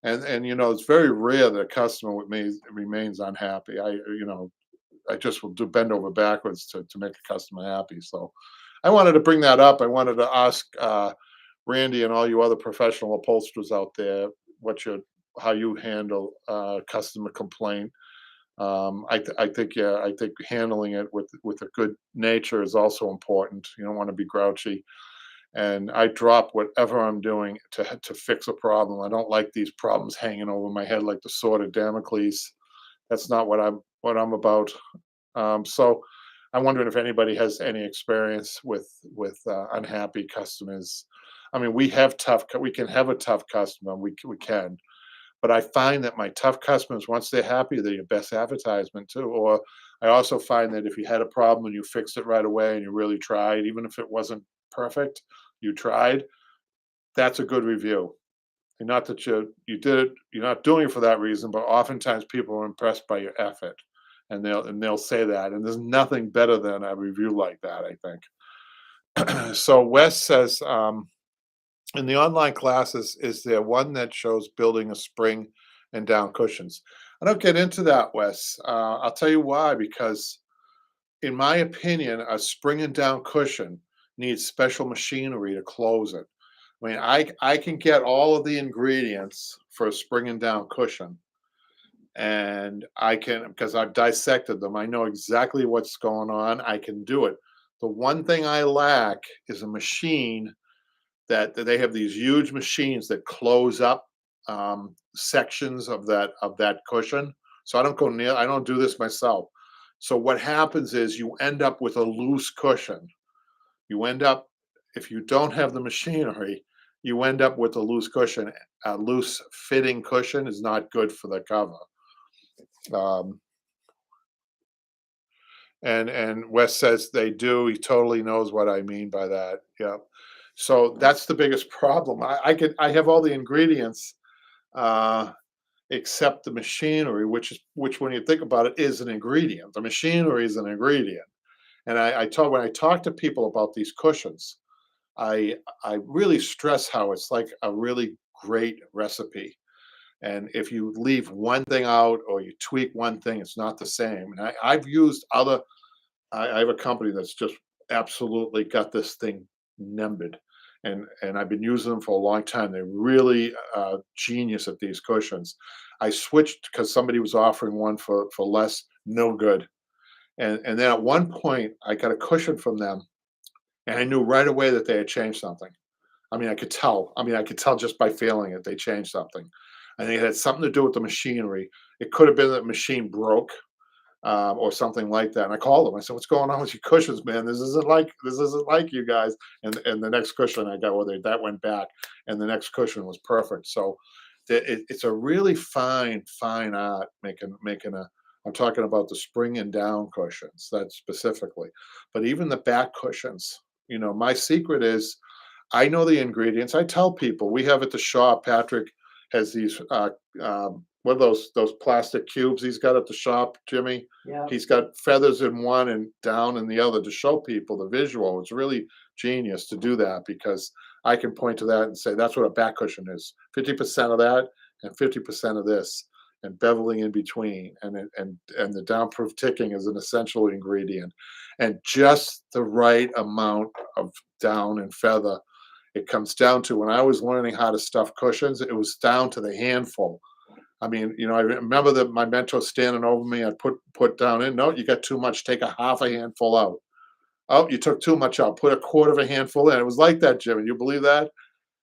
And it's very rare that a customer with me remains unhappy. I just will do bend over backwards to make a customer happy. So I wanted to bring that up. I wanted to ask Randy and all you other professional upholsterers out there, how you handle customer complaint. I think handling it with a good nature is also important. You don't want to be grouchy. And I drop whatever I'm doing to fix a problem. I don't like these problems hanging over my head like the sword of Damocles. That's not what I'm about. So I'm wondering if anybody has any experience with unhappy customers. I mean, we can have a tough customer. We can, but I find that my tough customers, once they're happy, they're your best advertisement too. Or I also find that if you had a problem and you fixed it right away and you really tried, even if it wasn't perfect, you tried. That's a good review. And not that you did it, you're not doing it for that reason, but oftentimes people are impressed by your effort, and they'll say that. And there's nothing better than a review like that, I think. So Wes says, in the online classes, is there one that shows building a spring and down cushions? I don't get into that, Wes. I'll tell you why. Because in my opinion, a spring and down cushion needs special machinery to close it. I mean, I can get all of the ingredients for a spring and down cushion, and I can, because I've dissected them. I know exactly what's going on. I can do it. The one thing I lack is a machine that they have these huge machines that close up sections of that cushion. So I don't go near. I don't do this myself. So what happens is you end up with a loose cushion. You end up, if you don't have the machinery, you end up with a loose cushion. A loose fitting cushion is not good for the cover. Um, and Wes says they do. He totally knows what I mean by that. Yeah. So that's the biggest problem. I have all the ingredients uh, except the machinery, which when you think about it is an ingredient. The machinery is an ingredient. And when I talk to people about these cushions, I really stress how it's like a really great recipe. And if you leave one thing out or you tweak one thing, it's not the same. And I've used other. I have a company that's just absolutely got this thing numbered, and I've been using them for a long time. They're really genius at these cushions. I switched because somebody was offering one for less, no good. And then at one point, I got a cushion from them, and I knew right away that they had changed something. I mean, I could tell. I mean, I could tell just by feeling it. They changed something. I think it had something to do with the machinery. It could have been that machine broke or something like that. And I called them. I said, "What's going on with your cushions, man? This isn't like you guys." And the next cushion I got, well, that went back, and the next cushion was perfect. So it's a really fine art making a. I'm talking about the spring and down cushions, that specifically, but even the back cushions. You know, my secret is I know the ingredients. I tell people we have at the shop. Patrick has these what are those plastic cubes he's got at the shop, Jimmy. Yeah. He's got feathers in one and down in the other to show people the visual. It's really genius to do that because I can point to that and say that's what a back cushion is. 50% of that and 50% of this, and beveling in between, and the downproof ticking is an essential ingredient, and just the right amount of down and feather. It comes down to when I was learning how to stuff cushions, it was down to the handful. I mean, you know, I remember that my mentor standing over me. I put down in. No, you got too much. Take a half a handful out. Oh, you took too much out. Put a quarter of a handful in. It was like that, Jimmy. You believe that?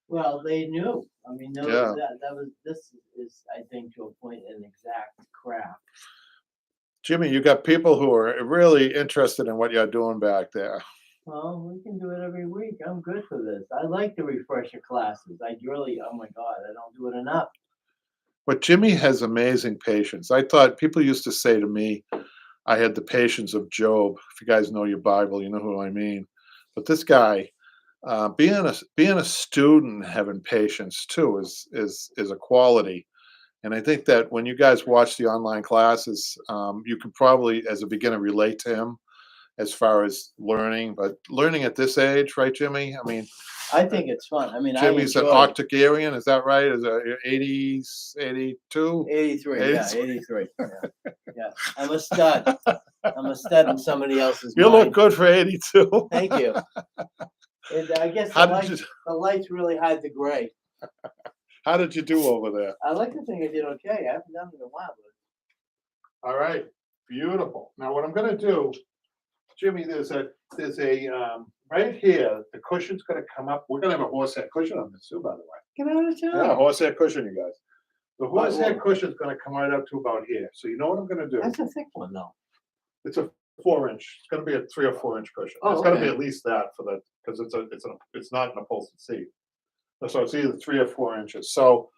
Well, they knew. I mean, no, Yeah. that was this is, I think, to a point, an exact craft. Jimmy, you got people who are really interested in what you're doing back there. Well, we can do it every week. I'm good for this. I like the refresher classes. I really, oh my God, I don't do it enough. But Jimmy has amazing patience. I thought people used to say to me, I had the patience of Job. If you guys know your Bible, you know who I mean. But this guy, being a student, having patience too is a quality. And I think that when you guys watch the online classes, you can probably, as a beginner, relate to him as far as learning. But learning at this age, right, Jimmy? I mean, I think it's fun. I mean, Jimmy's I an enjoy it. octogenarian, is that right? Is it 80s, 82? 83, yeah, 83? 83. Yeah. Yeah. I'm a stud. I'm a stud in somebody else's You look mind. good for 82. Thank you. And I guess How did you the lights really hide the gray. how did you do over there? I like to think I did okay. I haven't done it in a while, All right, beautiful. Now what I'm gonna do, Jimmy, there's a right here, the cushion's gonna come up. We're gonna have a horsehair cushion on this too, by the way. but get out of Yeah, town. horsehair cushion, you guys. The Why- horsehair why- cushion is gonna come right up to about here. So you know what I'm gonna do? That's a thick one, though. It's a 4 inch. It's gonna be a 3 or 4 inch cushion. Oh, It's gonna be okay. at least that for the because it's not an upholstered seat. So it's either 3 or 4 inches. So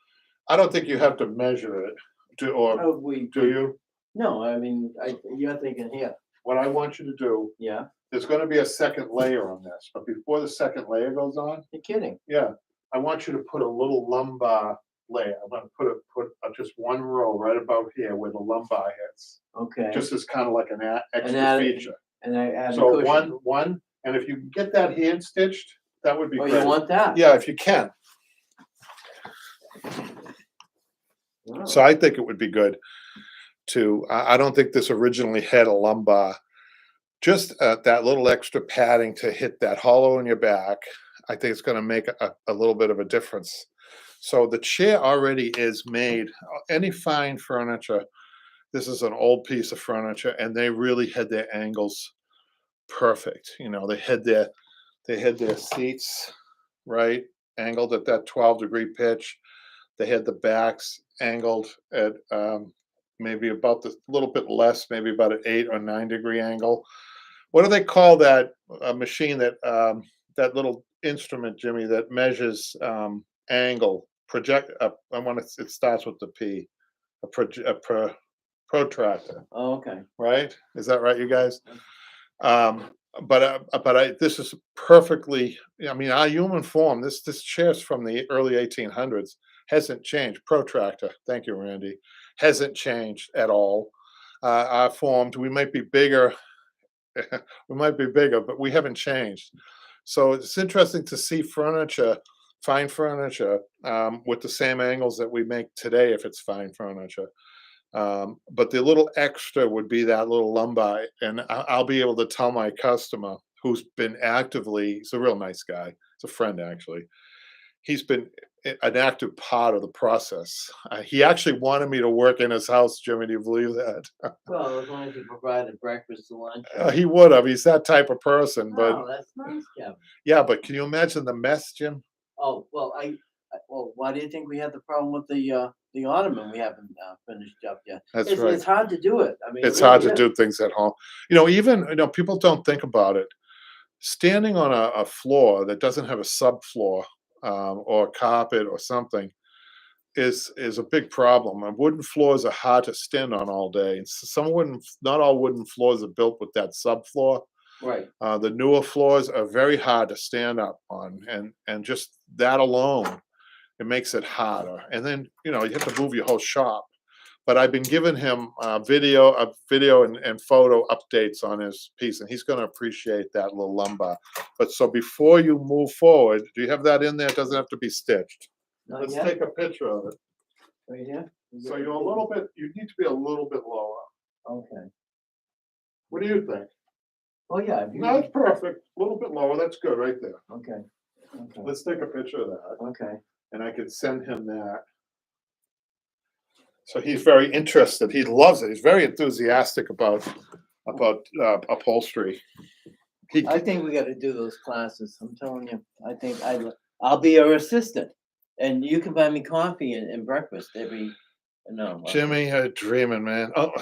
I don't think you have to measure it. Oh, Do you? No, I mean, you're thinking here. What I want you to do, Yeah, there's gonna be a second layer on this, but before the second layer goes on, you're kidding. yeah, I want you to put a little lumbar layer. I'm gonna put just one row right above here where the lumbar hits, Okay. just as kind of like an extra add- feature. And I add a So cushion. one, and if you can get that hand stitched, that would be Oh, great. you want that? Yeah, if you can. Oh. So I think it would be good to. I don't think this originally had a lumbar, Just that little extra padding to hit that hollow in your back, I think it's going to make a little bit of a difference. So the chair already is made. Any fine furniture, this is an old piece of furniture, and they really had their angles perfect. They had their seats right angled at that 12-degree pitch. They had the backs angled at maybe about the little bit less, maybe about an 8 or 9 degree angle. What do they call that machine that little instrument, Jimmy, that measures angle? Project. I want to. It starts with the P. Protractor, Oh, okay. right? Is that right, you guys? Um, but this is perfectly. I mean, our human form. This chair's from the early 1800s. Hasn't changed. Protractor. Thank you, Randy. Hasn't changed at all. Our forms. We might be bigger. We might be bigger, but we haven't changed. So it's interesting to see furniture, fine furniture, with the same angles that we make today if it's fine furniture. But the little extra would be that little lumbar, and I'll be able to tell my customer who's been actively, he's a real nice guy, he's a friend actually. He's been an active part of the process. He actually wanted me to work in his house, Jimmy. Do you believe that? Well, as long as you provided breakfast to lunch. He would have. He's that type of person. But Oh, that's nice, Kevin. yeah, but can you imagine the mess, Jim? Oh, well, well, why do you think we had the problem with the ottoman we haven't finished up yet? That's It's right. it's hard to do it. I mean, it It's hard really to is. do things at home. Even people don't think about it. Standing on a floor that doesn't have a subfloor, or carpet or something is a big problem. And wooden floors are hard to stand on all day. And not all wooden floors are built with that subfloor. Right. The newer floors are very hard to stand up on, and just that alone, it makes it harder. And then you have to move your whole shop. But I've been giving him video and photo updates on his piece, and he's going to appreciate that little lumbar. But so before you move forward, do you have that in there? It doesn't have to be stitched. Not Let's yet? take a picture of it. Right here? Is So it- you're a little bit. You need to be a little bit lower. Okay. What do you think? Oh, yeah. If you, No, it's perfect. A little bit lower. That's good right there. okay. Okay. Let's take a picture of that, Okay. and I can send him that. So he's very interested. He loves it. He's very enthusiastic about upholstery. He I think we got to do those classes. I'm telling you. I think I'll be your assistant, and you can buy me coffee and breakfast every. No. Jimmy, dreaming, man. Oh.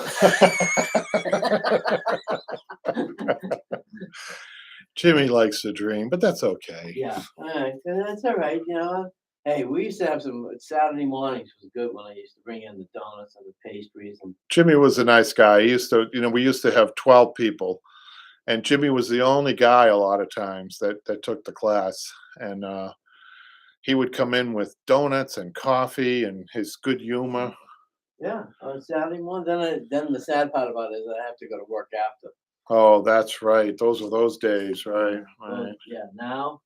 Jimmy likes to dream, but that's okay. Yeah. All right. That's all right. Hey, we used to have some Saturday mornings was good when I used to bring in the donuts and the pastries and. Jimmy was a nice guy. We used to have 12 people, and Jimmy was the only guy a lot of times that took the class. And he would come in with donuts and coffee and his good humor. Yeah, on Saturday morning. Then the sad part about it is I have to go to work after. Oh, that's right. Those were those days, right? So, Right. yeah, now.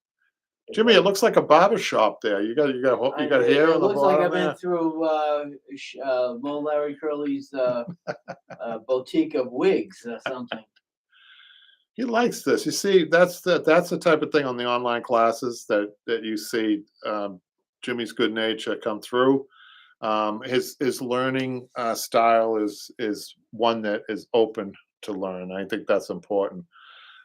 it's Jimmy, it like- looks like a barber shop there. You got hair It on the looks like bottom I've been there. through Low Larry Curly's boutique of wigs or something. He likes this. You see, that's the type of thing on the online classes that you see Jimmy's good nature come through. His learning style is one that is open to learn. I think that's important.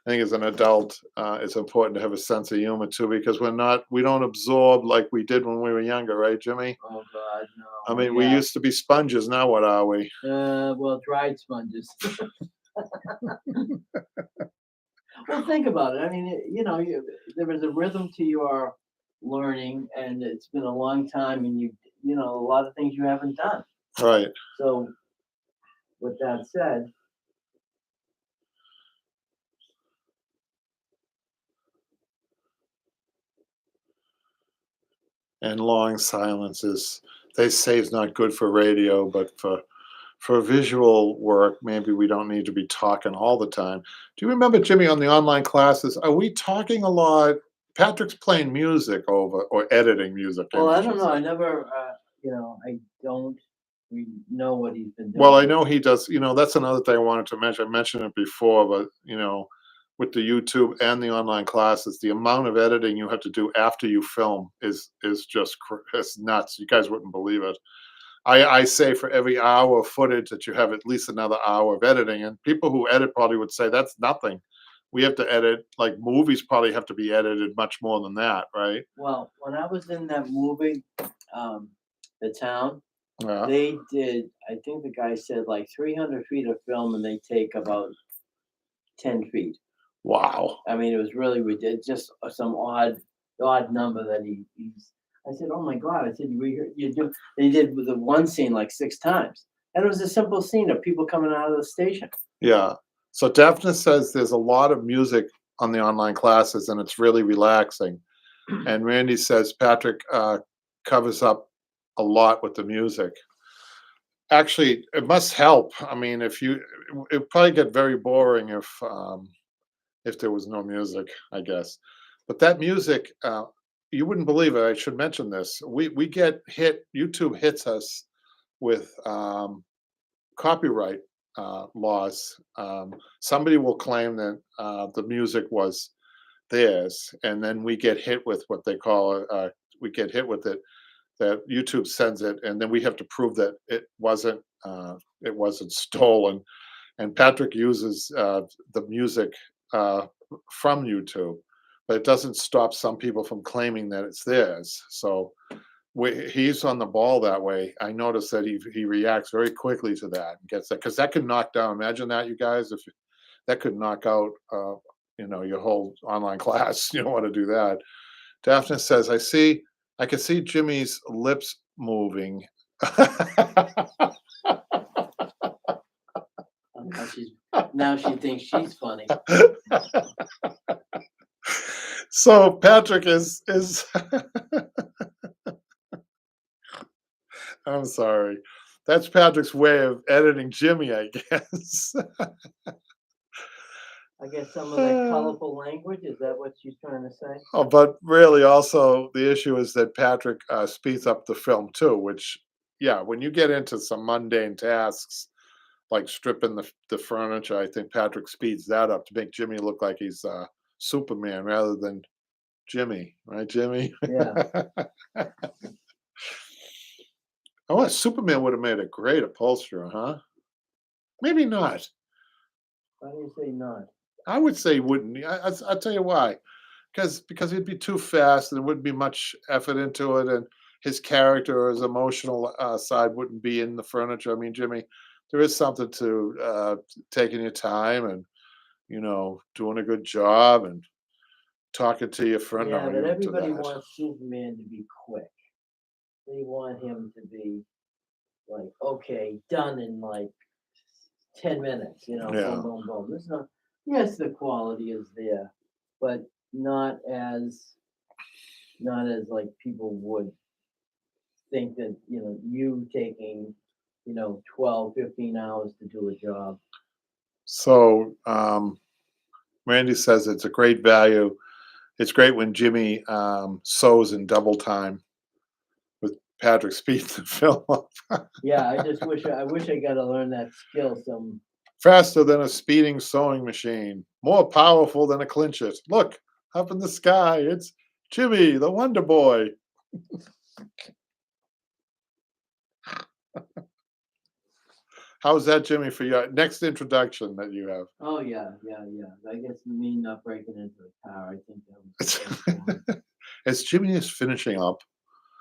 I think as an adult, it's important to have a sense of humor too, because we don't absorb like we did when we were younger, right, Jimmy? Oh God, I no. mean, we Yeah. used to be sponges. Now what are we? Well, dried sponges. Well, think about it. I mean, there was a rhythm to your learning, and it's been a long time, and a lot of things you haven't done. Right. So, with that said, And long silences, they say, is not good for radio, but for visual work, maybe we don't need to be talking all the time. Do you remember, Jimmy, on the online classes, are we talking a lot? Patrick's playing music over or editing music. well, I I should don't know. say. I never, I don't we know what he's been doing. Well, I know he does. That's another thing I wanted to mention. I mentioned it before, but with the YouTube and the online classes, the amount of editing you have to do after you film is just it's nuts. You guys wouldn't believe it. I say for every hour of footage that you have at least another hour of editing, and people who edit probably would say that's nothing. We have to edit, like movies probably have to be edited much more than that, right? Well, when I was in that movie, The Town, Yeah. they did, I think the guy said like 300 feet of film and they take about 10 feet. Wow. I mean, it was really ridiculous, just some odd number that he's. I said, "Oh my God!" I said, "You do." They did the one scene like 6 times, and it was a simple scene of people coming out of the station. Yeah. So Daphne says there's a lot of music on the online classes, and it's really relaxing. And Randy says Patrick covers up a lot with the music. Actually, it must help. I mean, it'd probably get very boring if there was no music, I guess. But that music, you wouldn't believe it. I should mention this. We get hit. YouTube hits us with copyright laws. Somebody will claim that the music was theirs, and then we get hit with what they call we get hit with it. That YouTube sends it, and then we have to prove that it wasn't stolen. And Patrick uses the music from YouTube, but it doesn't stop some people from claiming that it's theirs. So he's on the ball that way. I noticed that he reacts very quickly to that and gets that, because that could knock down. Imagine that, you guys, if that could knock out your whole online class. You don't want to do that. Daphne says, I can see Jimmy's lips moving. Now she thinks she's funny. So Patrick is I'm sorry. That's Patrick's way of editing Jimmy, I guess. I guess some of that colorful language, is that what she's trying to say? Oh, but really, also the issue is that Patrick speeds up the film too. Which, yeah, when you get into some mundane tasks like stripping the furniture, I think Patrick speeds that up to make Jimmy look like he's Superman rather than Jimmy, right, Jimmy? Yeah. Oh, Superman would have made a great upholsterer, huh? Maybe not. Why do you say not? I would say he wouldn't. I'll tell you why. Because he'd be too fast and there wouldn't be much effort into it, and his character or his emotional side wouldn't be in the furniture. I mean, Jimmy, there is something to taking your time and doing a good job and talking to your friend. Yeah, but everybody wants Superman to be quick. They want him to be like, okay, done in like 10 minutes, Yeah. boom, boom, boom. There's not, yes, the quality is there, but not as like people would think that, you taking, 12, 15 hours to do a job. So Randy says it's a great value. It's great when Jimmy sews in double time with Patrick speeding the film up. Yeah, I wish I got to learn that skill. Faster than a speeding sewing machine, more powerful than a clinch it. Look, up in the sky, it's Jimmy, the Wonder Boy. How's that, Jimmy, for your next introduction that you have? Oh yeah. I guess me not breaking into the car. I think that was As Jimmy is finishing up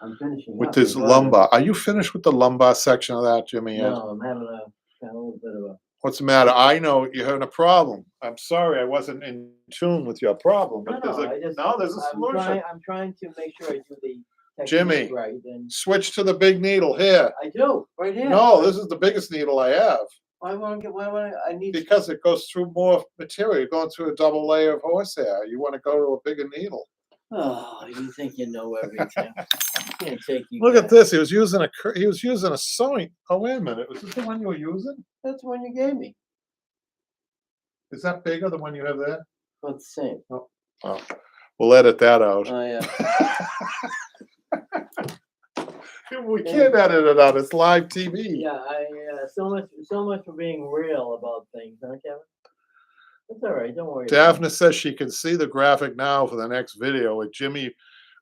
I'm finishing with up. his lumbar. Are you finished with the lumbar section of that, Jimmy? Yet? No, I'm having a little bit of a. What's the matter? I know you're having a problem. I'm sorry I wasn't in tune with your problem. But there's a solution. I'm trying to make sure I do the technique Jimmy, right. switch to the big needle here. I do, right here. No, this is the biggest needle I have. Why I need Because it goes through more material. You're going through a double layer of horsehair. You want to go to a bigger needle. Oh, you think you know everything. I can't take you. Look at this. He was using a sewing. Oh, wait a minute. Was this the one you were using? That's the one you gave me. Is that bigger than one you have there? Well, it's the same. Oh. We'll edit that out. Oh, yeah. We can't edit it out. It's live TV. Yeah, so much for being real about things, huh, Kevin? That's all right. Don't worry about it. Daphne says she can see the graphic now for the next video with Jimmy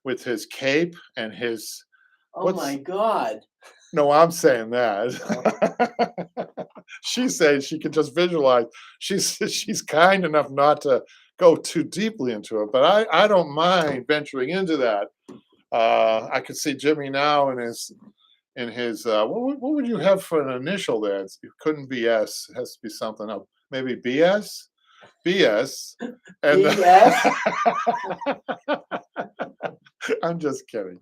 with his cape and his. Oh my God. No, I'm saying that. Oh. She says she can just visualize. She's kind enough not to go too deeply into it, but I don't mind venturing into that. I can see Jimmy now in his what would you have for an initial there? It couldn't be S. It has to be something else. Maybe BS. BS. And BS? I'm just kidding.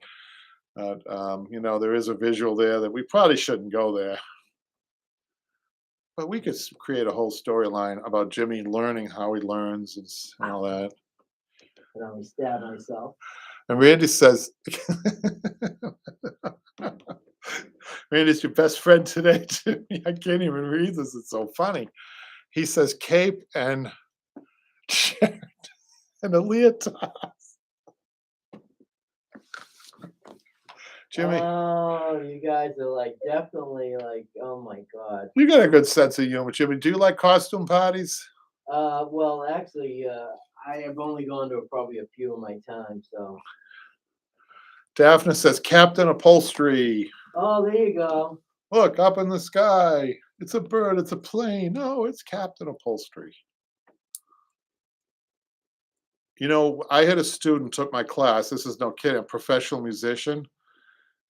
There is a visual there that we probably shouldn't go there. But we could create a whole storyline about Jimmy learning how he learns and all that. And I stab myself. And Randy says, Randy's your best friend today, Jimmy. I can't even read this. It's so funny. He says cape and shirt and a leotard. Jimmy. Oh, you guys are like definitely like, oh my God. You got a good sense of humor, Jimmy. Do you like costume parties? Well, actually, I have only gone to probably a few in my time, so. Daphne says Captain Upholstery. Oh, there you go. Look, up in the sky. It's a bird, it's a plane. No, it's Captain Upholstery. I had a student took my class. This is no kidding, a professional musician.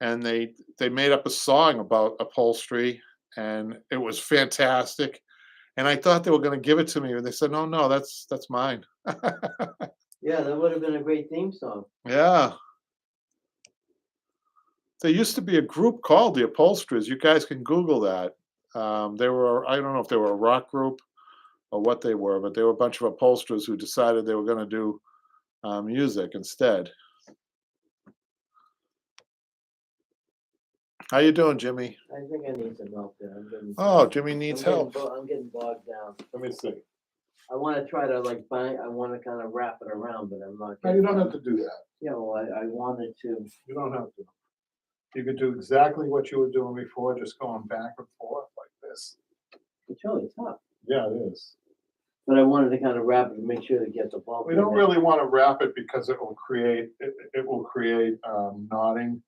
And they made up a song about upholstery, and it was fantastic. And I thought they were going to give it to me, and they said, "No, that's mine." Yeah, that would have been a great theme song. Yeah. There used to be a group called the Upholsterers. You guys can Google that. I don't know if they were a rock group or what they were, but they were a bunch of upholsterers who decided they were going to do music instead. How you doing, Jimmy? I think I need some help there. Jimmy needs help. I'm getting bogged down. Let me see. I want to try to I want to kind of wrap it around, but I'm not. No, you don't have to do that. Yeah, well, I wanted to. You don't have to. You could do exactly what you were doing before, just going back and forth like this. It's really tough. Yeah, it is. But I wanted to kind of wrap it and make sure it gets a bump. We don't really want to wrap it because it will create knotting.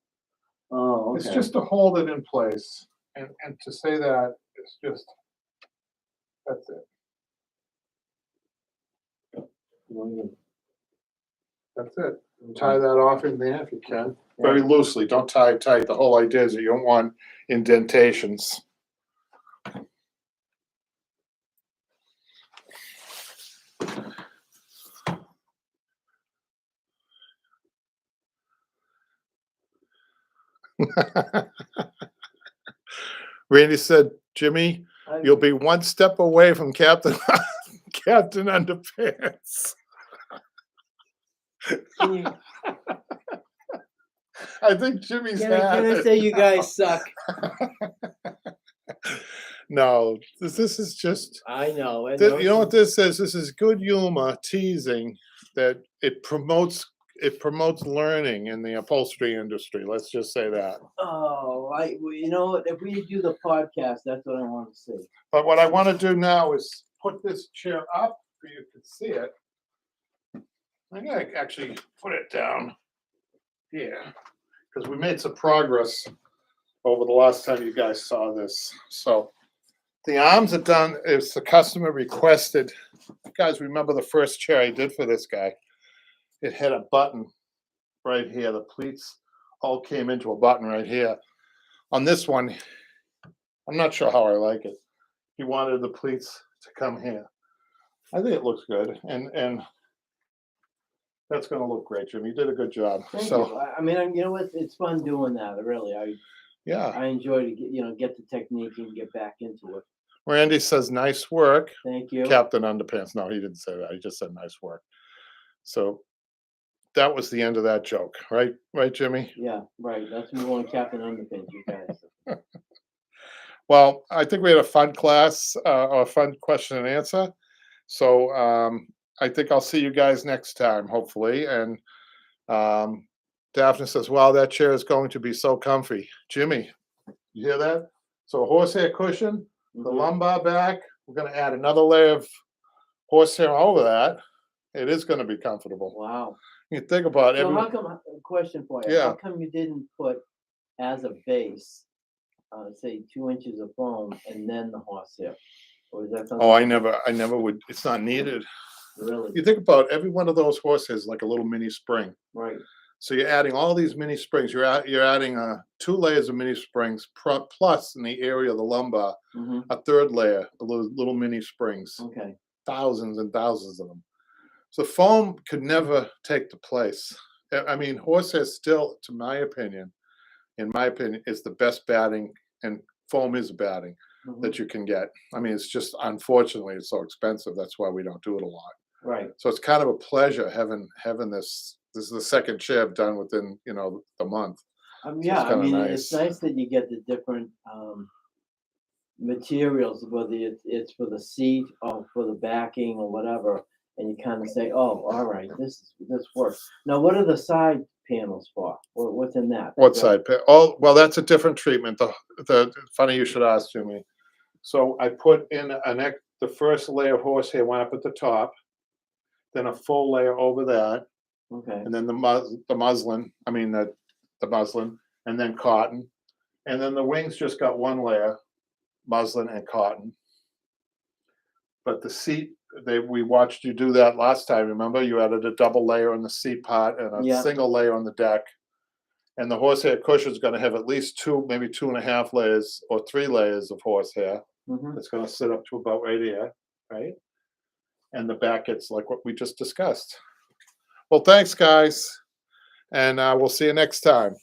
Oh, okay. It's just to hold it in place, and to say that it's just that's it. That's it. Tie that off in there if you can, very loosely. Don't tie it tight. The whole idea is that you don't want indentations. Randy said, Jimmy, you'll be one step away from Captain Underpants. I think Jimmy's Can I say you guys suck? No, this is just. I know. You know what this is? This is good humor teasing that it promotes learning in the upholstery industry. Let's just say that. Oh, you know what? If we do the podcast, that's what I want to see. But what I want to do now is put this chair up so you can see it. I'm going to actually put it down here because we made some progress over the last time you guys saw this. So the arms are done. It's the customer requested. You guys remember the first chair I did for this guy? It had a button right here. The pleats all came into a button right here. On this one, I'm not sure how I like it. He wanted the pleats to come here. I think it looks good, and that's going to look great, Jim. You did a good job. Thank you. I mean, you know what? It's fun doing that. Really, I enjoy to get the technique and get back into it. Randy says, "Nice work." Thank you, Captain Underpants. No, he didn't say that. He just said, "Nice work." So that was the end of that joke, right? Right, Jimmy? Yeah, right. That's me on Captain Underpants, you guys. Well, I think we had a fun class, or a fun question and answer. So I think I'll see you guys next time, hopefully. And Daphne says, wow, that chair is going to be so comfy. Jimmy, you hear that? So a horsehair cushion, the Mhm. lumbar back, we're gonna add another layer of horsehair over that. It is gonna be comfortable. Wow. You think about So every, how come, question for you, how yeah. come you didn't put as a base, say 2 inches of foam and then the horsehair? Or is that Oh, something I never would, it's not needed. really? You think about every one of those horses like a little mini spring. Right. So you're adding all these mini springs. You're adding 2 layers of mini springs plus in the area of the lumbar Mhm. a third layer of those little mini springs, Okay. thousands and thousands of them. So foam could never take the place. I mean, horsehair still, in my opinion, is the best batting, and foam is batting Mhm. that you can get. I mean, it's just unfortunately it's so expensive. That's why we don't do it a lot. Right. So it's kind of a pleasure having this. This is the second chair I've done within the month. So Yeah, it's I kind of mean, it's nice. nice that you get the different materials, whether it's for the seat or for the backing or whatever, and you kind of say, "Oh, all right, this works." Now, what are the side panels for? What's in that? What side? Oh, well, that's a different treatment. The funny you should ask, Jimmy. So I put in the first layer of horsehair went up at the top, then a full layer over that, Okay. and then the muslin. I mean the muslin, and then cotton, and then the wings just got one layer, muslin and cotton. But the seat, we watched you do that last time. Remember, you added a double layer on the seat part and a Yeah. single layer on the deck. And the horsehair cushion is going to have at least two, maybe 2.5 layers or 3 layers of horsehair. Hmm. It's going to sit up to about right here, right? And the back gets like what we just discussed. Well, thanks, guys, and we'll see you next time.